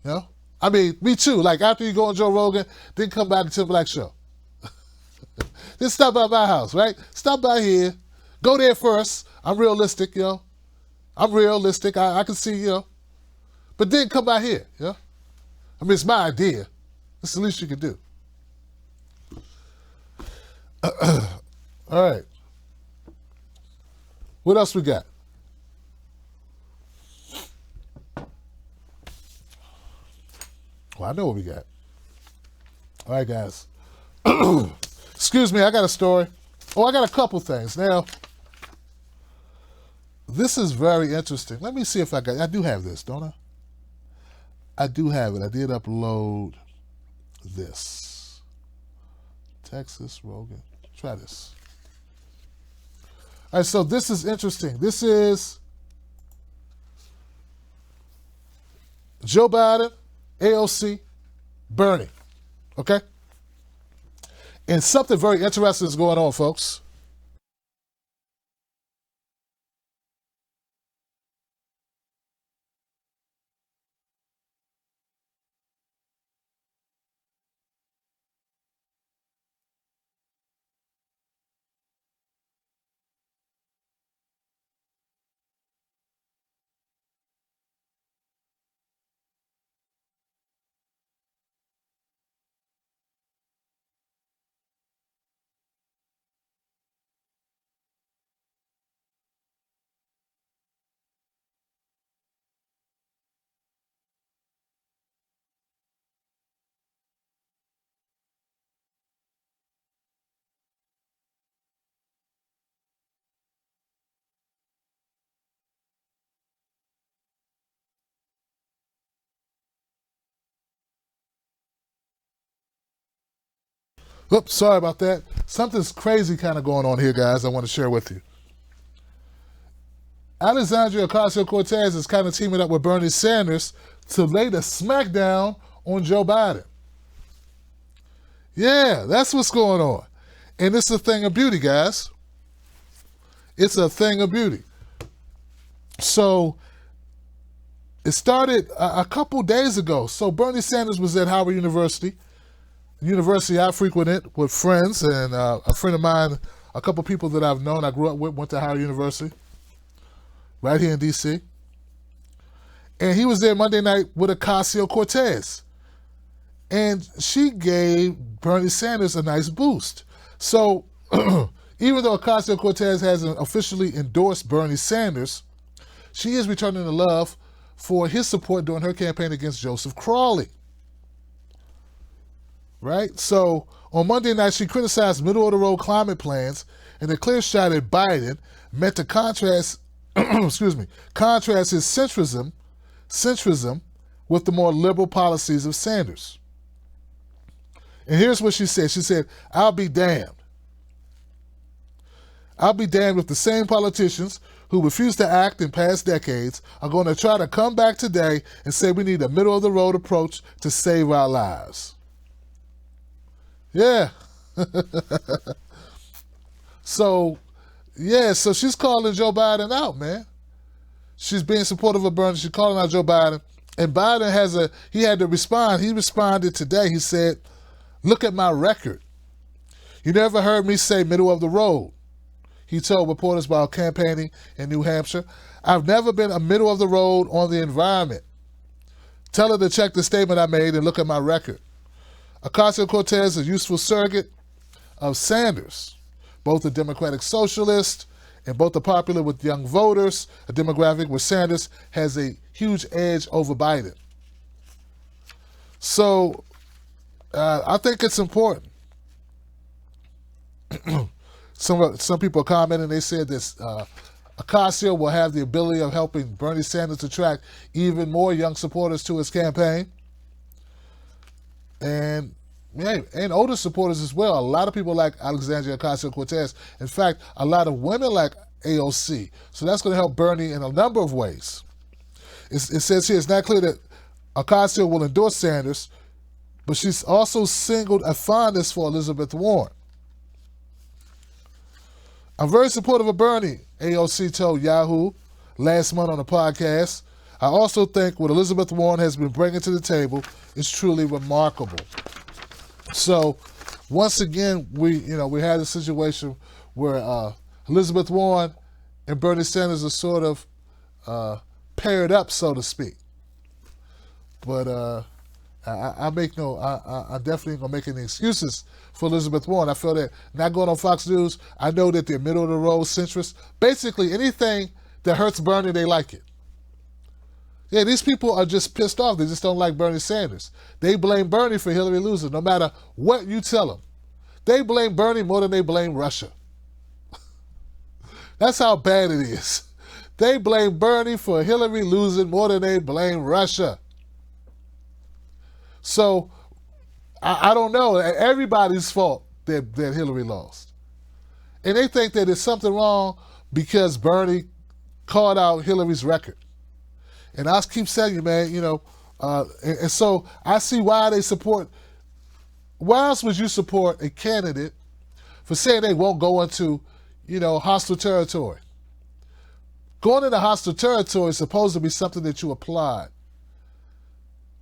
you know? I mean, me too. Like, after you go on Joe Rogan, then come by the Tim Black Show. Just stop by my house, right? Stop by here. Go there first. I'm realistic, you know? I'm realistic. I can see, you know? But then come by here, you know? I mean, it's my idea. That's the least you can do. All right. What else we got? Well, I know what we got. All right, guys. Excuse me, I got a story. Oh, I got a couple things. Now, this is very interesting. Let me see if I do have this, don't I? I do have it. I did upload this. Texas Rogan. Try this. All right, so this is interesting. This is Joe Biden, AOC, Bernie. Okay? And something very interesting is going on, folks. Oops, sorry about that. Something's crazy kind of going on here, guys, I want to share with you. Alexandria Ocasio-Cortez is kind of teaming up with Bernie Sanders to lay the smackdown on Joe Biden. Yeah, that's what's going on. And it's a thing of beauty, guys. It's a thing of beauty. So it started a couple days ago. So Bernie Sanders was at Howard University. University I frequented with friends, and a friend of mine, a couple people that I've known, I grew up with, went to Howard University, right here in D.C. And he was there Monday night with Ocasio-Cortez. And she gave Bernie Sanders a nice boost. So even though Ocasio-Cortez hasn't officially endorsed Bernie Sanders, she is returning the love for his support during her campaign against Joseph Crowley. Right? So on Monday night, she criticized middle-of-the-road climate plans and the clear shot at Biden meant to contrast, contrast his centrism with the more liberal policies of Sanders. And here's what she said. She said, I'll be damned. I'll be damned if the same politicians who refused to act in past decades are going to try to come back today and say we need a middle-of-the-road approach to save our lives. Yeah. So she's calling Joe Biden out, man. She's being supportive of Bernie. She's calling out Joe Biden. And Biden he had to respond. He responded today. He said, look at my record. You never heard me say middle of the road. He told reporters while campaigning in New Hampshire, I've never been a middle of the road on the environment. Tell her to check the statement I made and look at my record. Ocasio-Cortez is a useful surrogate of Sanders, both a Democratic socialist and both are popular with young voters, a demographic where Sanders has a huge edge over Biden. So I think it's important. Some people commented, they said this, Ocasio will have the ability of helping Bernie Sanders attract even more young supporters to his campaign. And older supporters as well. A lot of people like Alexandria Ocasio-Cortez. In fact, a lot of women like AOC. So that's going to help Bernie in a number of ways. It says here, it's not clear that Ocasio will endorse Sanders, but she's also singled a fondness for Elizabeth Warren. I'm very supportive of Bernie, AOC told Yahoo last month on a podcast. I also think what Elizabeth Warren has been bringing to the table is truly remarkable. So, once again, we had a situation where Elizabeth Warren and Bernie Sanders are sort of paired up, so to speak. But I definitely ain't gonna make any excuses for Elizabeth Warren. I feel that not going on Fox News, I know that they're middle of the road centrists. Basically, anything that hurts Bernie, they like it. Yeah, these people are just pissed off. They just don't like Bernie Sanders. They blame Bernie for Hillary losing, no matter what you tell them. They blame Bernie more than they blame Russia. That's how bad it is. They blame Bernie for Hillary losing more than they blame Russia. So, I don't know. Everybody's fault that Hillary lost. And they think that there's something wrong because Bernie called out Hillary's record. And I keep saying you, man, and so I see why they support. Why else would you support a candidate for saying they won't go into, hostile territory? Going into hostile territory is supposed to be something that you applaud.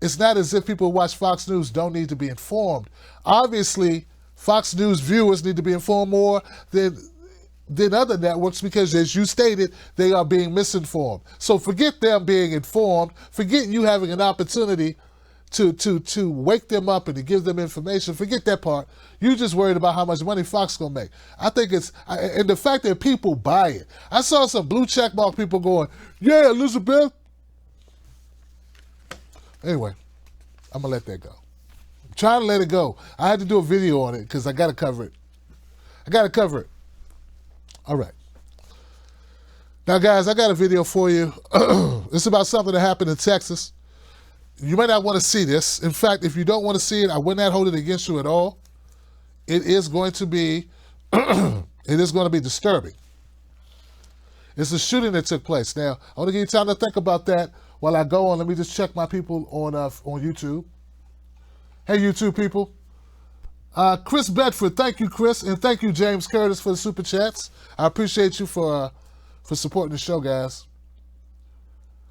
It's not as if people who watch Fox News don't need to be informed. Obviously, Fox News viewers need to be informed more than other networks because, as you stated, they are being misinformed. So forget them being informed. Forget you having an opportunity to wake them up and to give them information. Forget that part. You're just worried about how much money Fox gonna make. I think and the fact that people buy it. I saw some blue checkmark people going, yeah, Elizabeth. Anyway, I'm gonna let that go. I'm trying to let it go. I had to do a video on it because I gotta cover it. All right. Now, guys, I got a video for you. It's about something that happened in Texas. You might not want to see this. In fact, if you don't want to see it, I would not hold it against you at all. It is going to be, disturbing. It's a shooting that took place. Now, I want to give you time to think about that while I go on. Let me just check my people on YouTube. Hey, YouTube people. Chris Bedford, thank you, Chris, and thank you, James Curtis, for the super chats. I appreciate you for supporting the show, guys.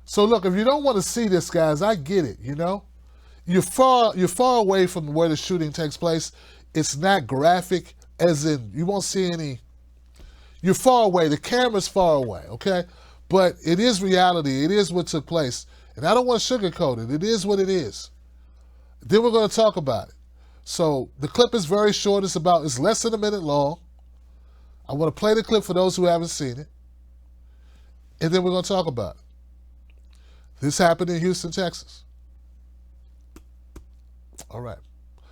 So look, if you don't want to see this, guys, I get it. You're far away from where the shooting takes place. It's not graphic, as in you won't see any. You're far away. The camera's far away, okay? But it is reality. It is what took place, and I don't want to sugarcoat it. It is what it is. Then we're going to talk about it. So the clip is very short. It's less than a minute long. I want to play the clip for those who haven't seen it. And then we're going to talk about it. This happened in Houston, Texas. All right.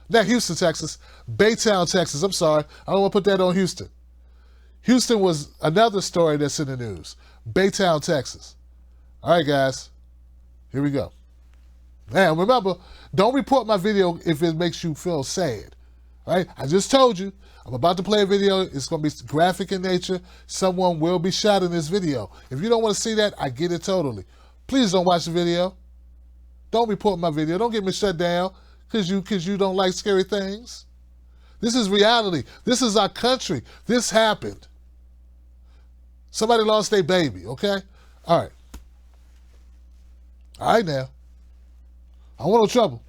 Not Houston, Texas. Baytown, Texas. I'm sorry. I don't want to put that on Houston. Houston was another story that's in the news. Baytown, Texas. All right, guys. Here we go. Now, remember, don't report my video if it makes you feel sad. All right? I just told you, I'm about to play a video. It's going to be graphic in nature. Someone will be shot in this video. If you don't want to see that, I get it totally. Please don't watch the video. Don't report my video. Don't get me shut down because you don't like scary things. This is reality. This is our country. This happened. Somebody lost their baby, okay? All right. All right now. I want no trouble.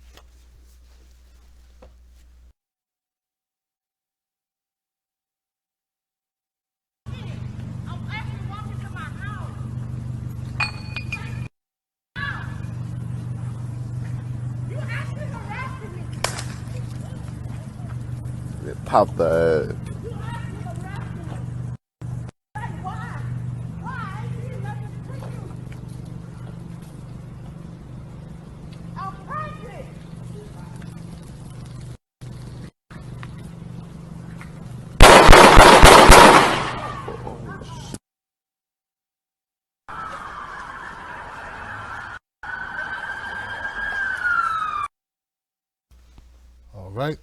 Pop the right?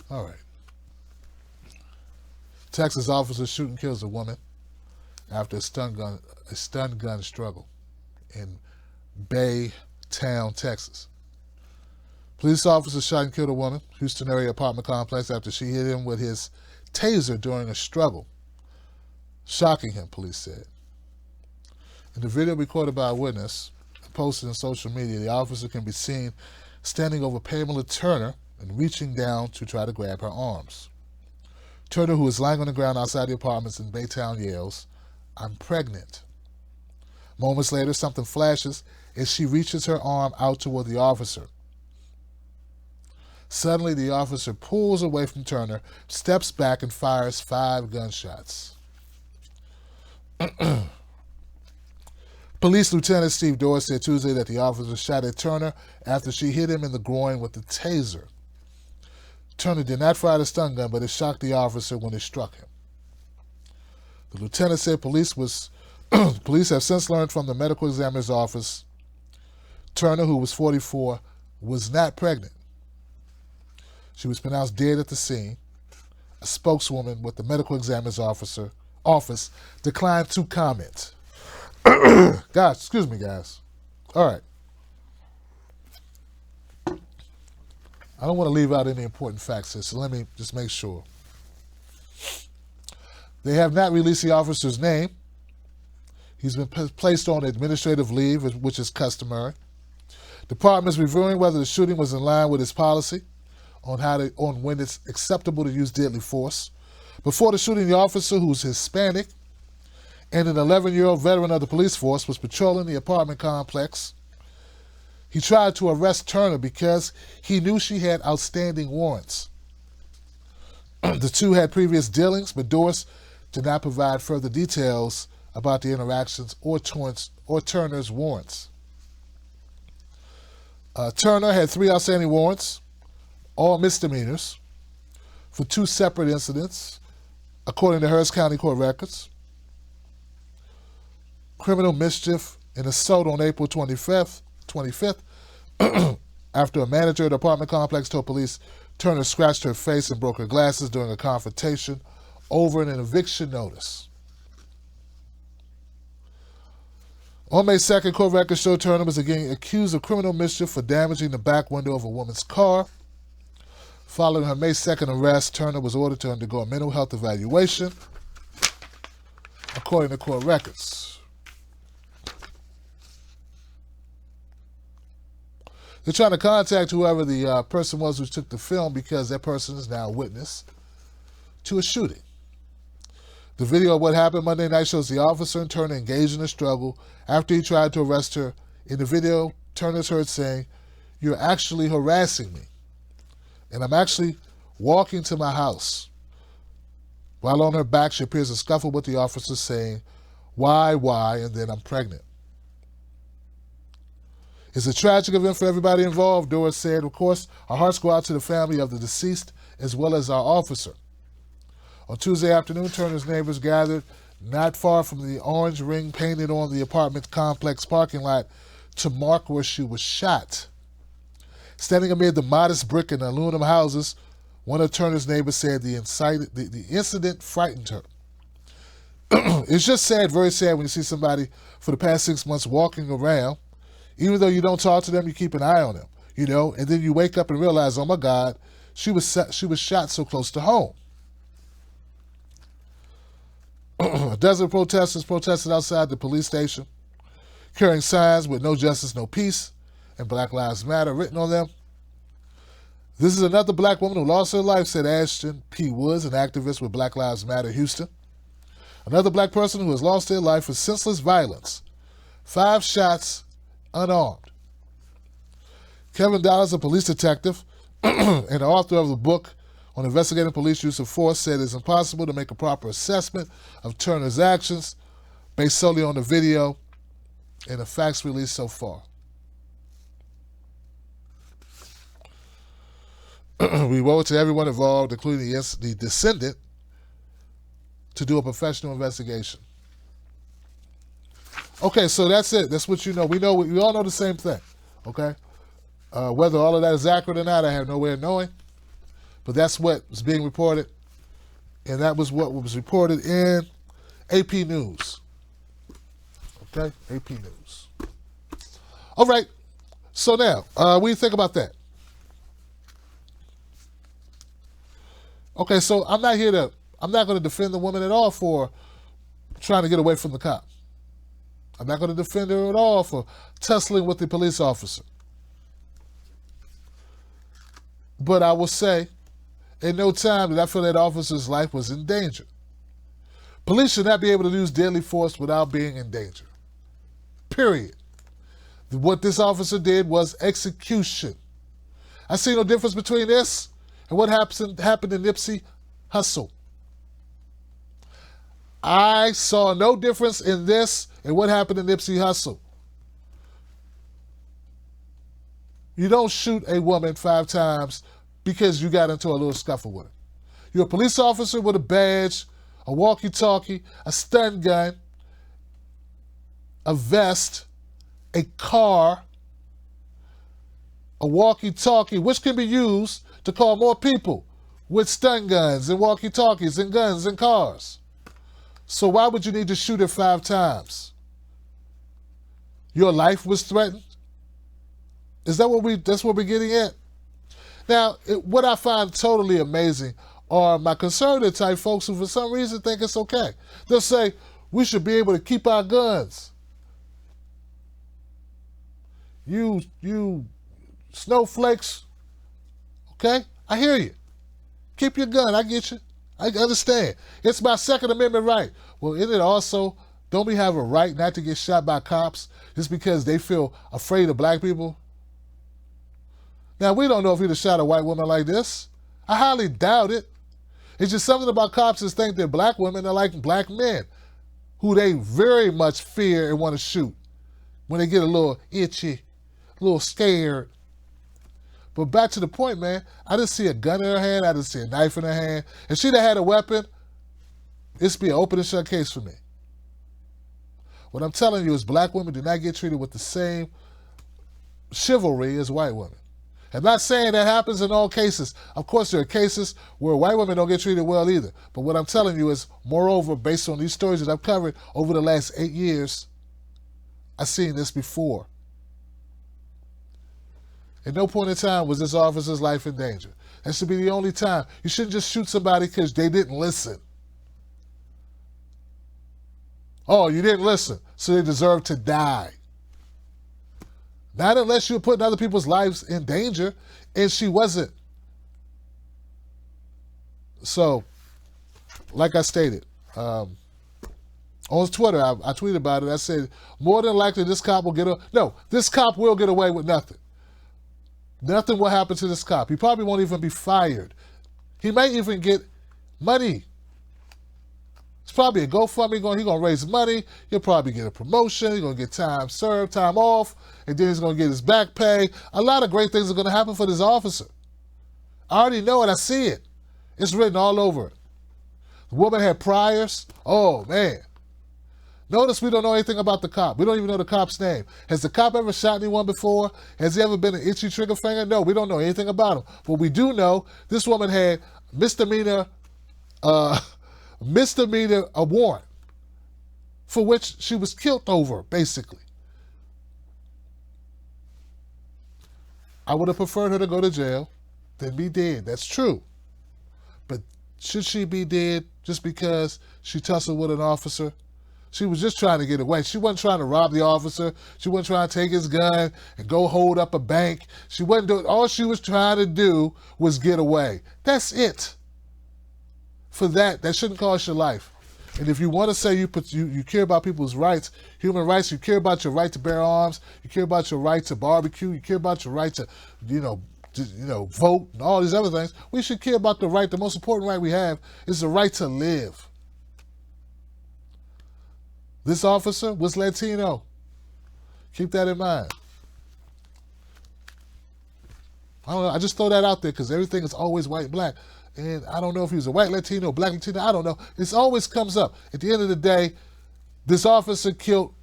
All right. Texas officer shooting kills a woman after a stun gun struggle in Baytown, Texas. Police officer shot and killed a woman, Houston area apartment complex, after she hit him with his taser during a struggle, shocking him, police said. In the video recorded by a witness and posted on social media, the officer can be seen standing over Pamela Turner and reaching down to try to grab her arms. Turner, who is lying on the ground outside the apartments in Baytown, yells, "I'm pregnant." Moments later, something flashes as she reaches her arm out toward the officer. Suddenly, the officer pulls away from Turner, steps back, and fires 5 gunshots. Police Lieutenant Steve Dorr said Tuesday that the officer shot at Turner after she hit him in the groin with the taser. Turner did not fire the stun gun, but it shocked the officer when it struck him. The lieutenant said police have since learned from the medical examiner's office Turner, who was 44, was not pregnant. She was pronounced dead at the scene. A spokeswoman with the medical examiner's office declined to comment. Guys, excuse me, guys. All right. I don't want to leave out any important facts here, so let me just make sure. They have not released the officer's name. He's been placed on administrative leave, which is customary. Department is reviewing whether the shooting was in line with its policy on when it's acceptable to use deadly force. Before the shooting, the officer, who's Hispanic and an 11-year-old veteran of the police force, was patrolling the apartment complex. He tried to arrest Turner because he knew she had outstanding warrants. The two had previous dealings, but Dorse did not provide further details about the interactions or Turner's warrants. Turner had 3 outstanding warrants, all misdemeanors, for 2 separate incidents, according to Harris County Court records. Criminal mischief and assault on April 25th, after a manager at the apartment complex told police Turner scratched her face and broke her glasses during a confrontation over an eviction notice. On May 2nd, court records show Turner was again accused of criminal mischief for damaging the back window of a woman's car. Following her May 2nd arrest, Turner was ordered to undergo a mental health evaluation, according to court records. They're trying to contact whoever the person was who took the film because that person is now a witness to a shooting. The video of what happened Monday night shows the officer and Turner engaged in a struggle after he tried to arrest her. In the video, Turner's heard saying, "You're actually harassing me, and I'm actually walking to my house." While on her back, she appears to scuffle with the officer saying, why, and then "I'm pregnant." It's a tragic event for everybody involved, Doris said. Of course, our hearts go out to the family of the deceased as well as our officer. On Tuesday afternoon, Turner's neighbors gathered not far from the orange ring painted on the apartment complex parking lot to mark where she was shot. Standing amid the modest brick and aluminum houses, one of Turner's neighbors said the incident frightened her. It's just sad, very sad, when you see somebody for the past 6 months walking around. Even though you don't talk to them, you keep an eye on them, and then you wake up and realize, oh my God, she was shot so close to home. A dozen protesters protested outside the police station, carrying signs with "No Justice, No Peace" and "Black Lives Matter" written on them. "This is another black woman who lost her life," said Ashton P. Woods, an activist with Black Lives Matter Houston. "Another black person who has lost their life for senseless violence. 5 shots, unarmed." Kevin Dollars, a police detective and the author of the book on investigating police use of force, said it's impossible to make a proper assessment of Turner's actions based solely on the video and the facts released so far. We owe it to everyone involved, including the descendant, to do a professional investigation. Okay, so that's it. That's what you know. We all know the same thing, okay? Whether all of that is accurate or not, I have no way of knowing. But that's what was being reported. And that was what was reported in AP News. Okay, AP News. All right. So now, what do you think about that? Okay, so I'm not going to defend the woman at all for trying to get away from the cop. I'm not going to defend her at all for tussling with the police officer. But I will say, in no time did I feel that officer's life was in danger. Police should not be able to use deadly force without being in danger. Period. What this officer did was execution. I see no difference between this and what happened in Nipsey Hussle. I saw no difference in this and what happened in Nipsey Hussle. You don't shoot a woman 5 times because you got into a little scuffle with her. You're a police officer with a badge, a walkie-talkie, a stun gun, a vest, a car, a walkie-talkie, which can be used to call more people with stun guns and walkie-talkies and guns and cars. So why would you need to shoot her 5 times? Your life was threatened? Is that that's what we're getting at? Now, what I find totally amazing are my conservative type folks who for some reason think it's okay. They'll say, we should be able to keep our guns. You snowflakes, okay? I hear you. Keep your gun, I get you. I understand. It's my Second Amendment right. Well, isn't it also, don't we have a right not to get shot by cops just because they feel afraid of black people? Now, we don't know if he'd have shot a white woman like this. I highly doubt it. It's just something about cops that think that black women are like black men who they very much fear and want to shoot when they get a little itchy, a little scared. But back to the point, man, I didn't see a gun in her hand. I didn't see a knife in her hand. If she'd have had a weapon, it'd be an open and shut case for me. What I'm telling you is black women do not get treated with the same chivalry as white women. I'm not saying that happens in all cases. Of course, there are cases where white women don't get treated well either. But what I'm telling you is, moreover, based on these stories that I've covered over the last 8 years, I've seen this before. At no point in time was this officer's life in danger. That should be the only time. You shouldn't just shoot somebody because they didn't listen. Oh, you didn't listen, so they deserve to die. Not unless you're putting other people's lives in danger, and she wasn't. So, like I stated, on Twitter, I tweeted about it. I said, more than likely this cop will this cop will get away with nothing. Nothing will happen to this cop. He probably won't even be fired. He might even get money. It's probably a GoFundMe he's going to raise money. He'll probably get a promotion. He's going to get time served, time off, and then he's going to get his back pay. A lot of great things are going to happen for this officer. I already know it. I see it. It's written all over it. The woman had priors. Oh, man. Notice we don't know anything about the cop. We don't even know the cop's name. Has the cop ever shot anyone before? Has he ever been an itchy trigger finger? No, we don't know anything about him. But we do know this woman had misdemeanor warrant for which she was killed over, basically. I would have preferred her to go to jail than be dead. That's true. But should she be dead just because she tussled with an officer? She was just trying to get away. She wasn't trying to rob the officer. She wasn't trying to take his gun and go hold up a bank. She wasn't doing, all she was trying to do was get away. That's it. For that shouldn't cost your life. And if you want to say you care about people's rights, human rights, you care about your right to bear arms, you care about your right to barbecue, you care about your right to, vote and all these other things, we should care about the right. The most important right we have is the right to live. This officer was Latino. Keep that in mind. I don't know. I just throw that out there because everything is always white and black. And I don't know if he was a white Latino, black Latino. I don't know. This always comes up. At the end of the day, this officer killed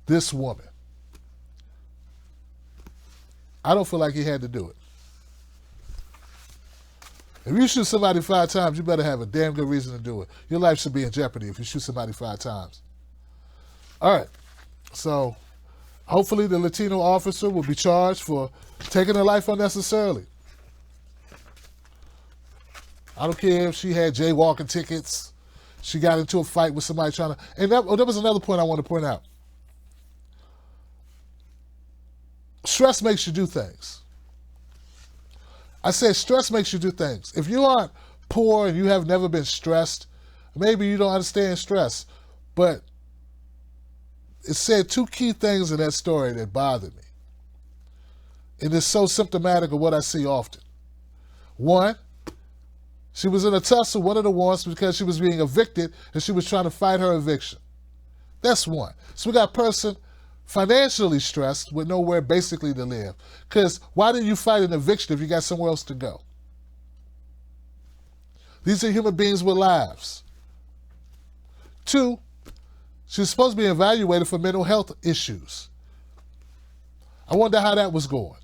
this woman. I don't feel like he had to do it. If you shoot somebody 5 times, you better have a damn good reason to do it. Your life should be in jeopardy if you shoot somebody 5 times. All right. So hopefully the Latino officer will be charged for taking her life unnecessarily. I don't care if she had jaywalking tickets. She got into a fight with somebody trying to... And that was another point I want to point out. Stress makes you do things. I said stress makes you do things. If you aren't poor and you have never been stressed, maybe you don't understand stress. But it said 2 key things in that story that bothered me. And it's so symptomatic of what I see often. One, she was in a tussle, one of the ones, because she was being evicted and she was trying to fight her eviction. That's one. So we got a person financially stressed with nowhere basically to live. Because why did you fight an eviction if you got somewhere else to go? These are human beings with lives. 2, she's supposed to be evaluated for mental health issues. I wonder how that was going.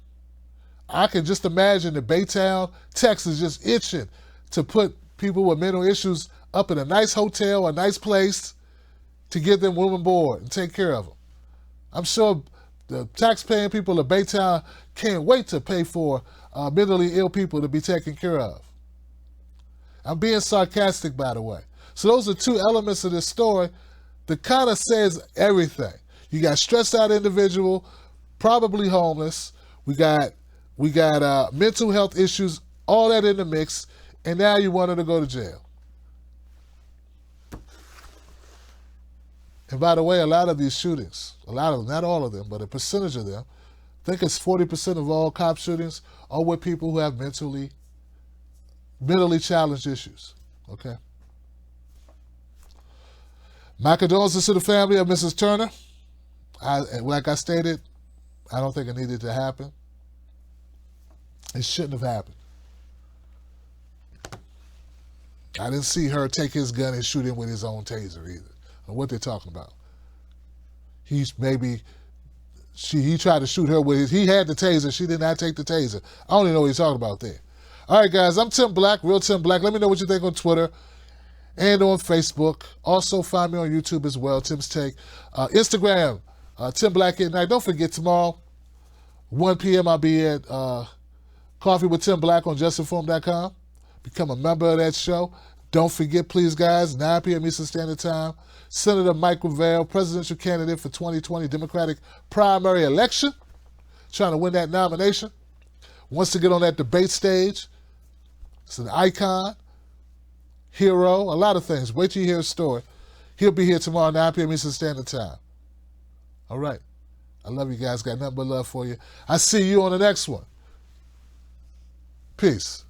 I can just imagine that Baytown, Texas, just itching to put people with mental issues up in a nice hotel, a nice place, to give them room and board and take care of them. I'm sure the tax-paying people of Baytown can't wait to pay for mentally ill people to be taken care of. I'm being sarcastic, by the way. So those are 2 elements of this story that kind of says everything. You got stressed out individual, probably homeless. We got mental health issues, all that in the mix, and now you want her to go to jail. And by the way, a lot of these shootings, a lot of them, not all of them, but a percentage of them, I think it's 40% of all cop shootings are with people who have mentally challenged issues. Okay? My condolences to the family of Mrs. Turner. Like I stated, I don't think it needed to happen. It shouldn't have happened. I didn't see her take his gun and shoot him with his own taser either. Or what they're talking about. He tried to shoot her with he had the taser, she did not take the taser. I don't even know what he's talking about there. All right, guys, I'm Tim Black, Real Tim Black. Let me know what you think on Twitter and on Facebook. Also, find me on YouTube as well, Tim's Take. Instagram, Tim Black at Night. Don't forget, tomorrow, 1 p.m., I'll be at Coffee with Tim Black on justinform.com. Become a member of that show. Don't forget, please, guys, 9 p.m. Eastern Standard Time, Senator Mike Revelle, presidential candidate for 2020 Democratic primary election, trying to win that nomination, wants to get on that debate stage. It's an icon, hero, a lot of things. Wait till you hear his story. He'll be here tomorrow, 9 p.m. Eastern Standard Time. All right. I love you guys. Got nothing but love for you. I see you on the next one. Peace.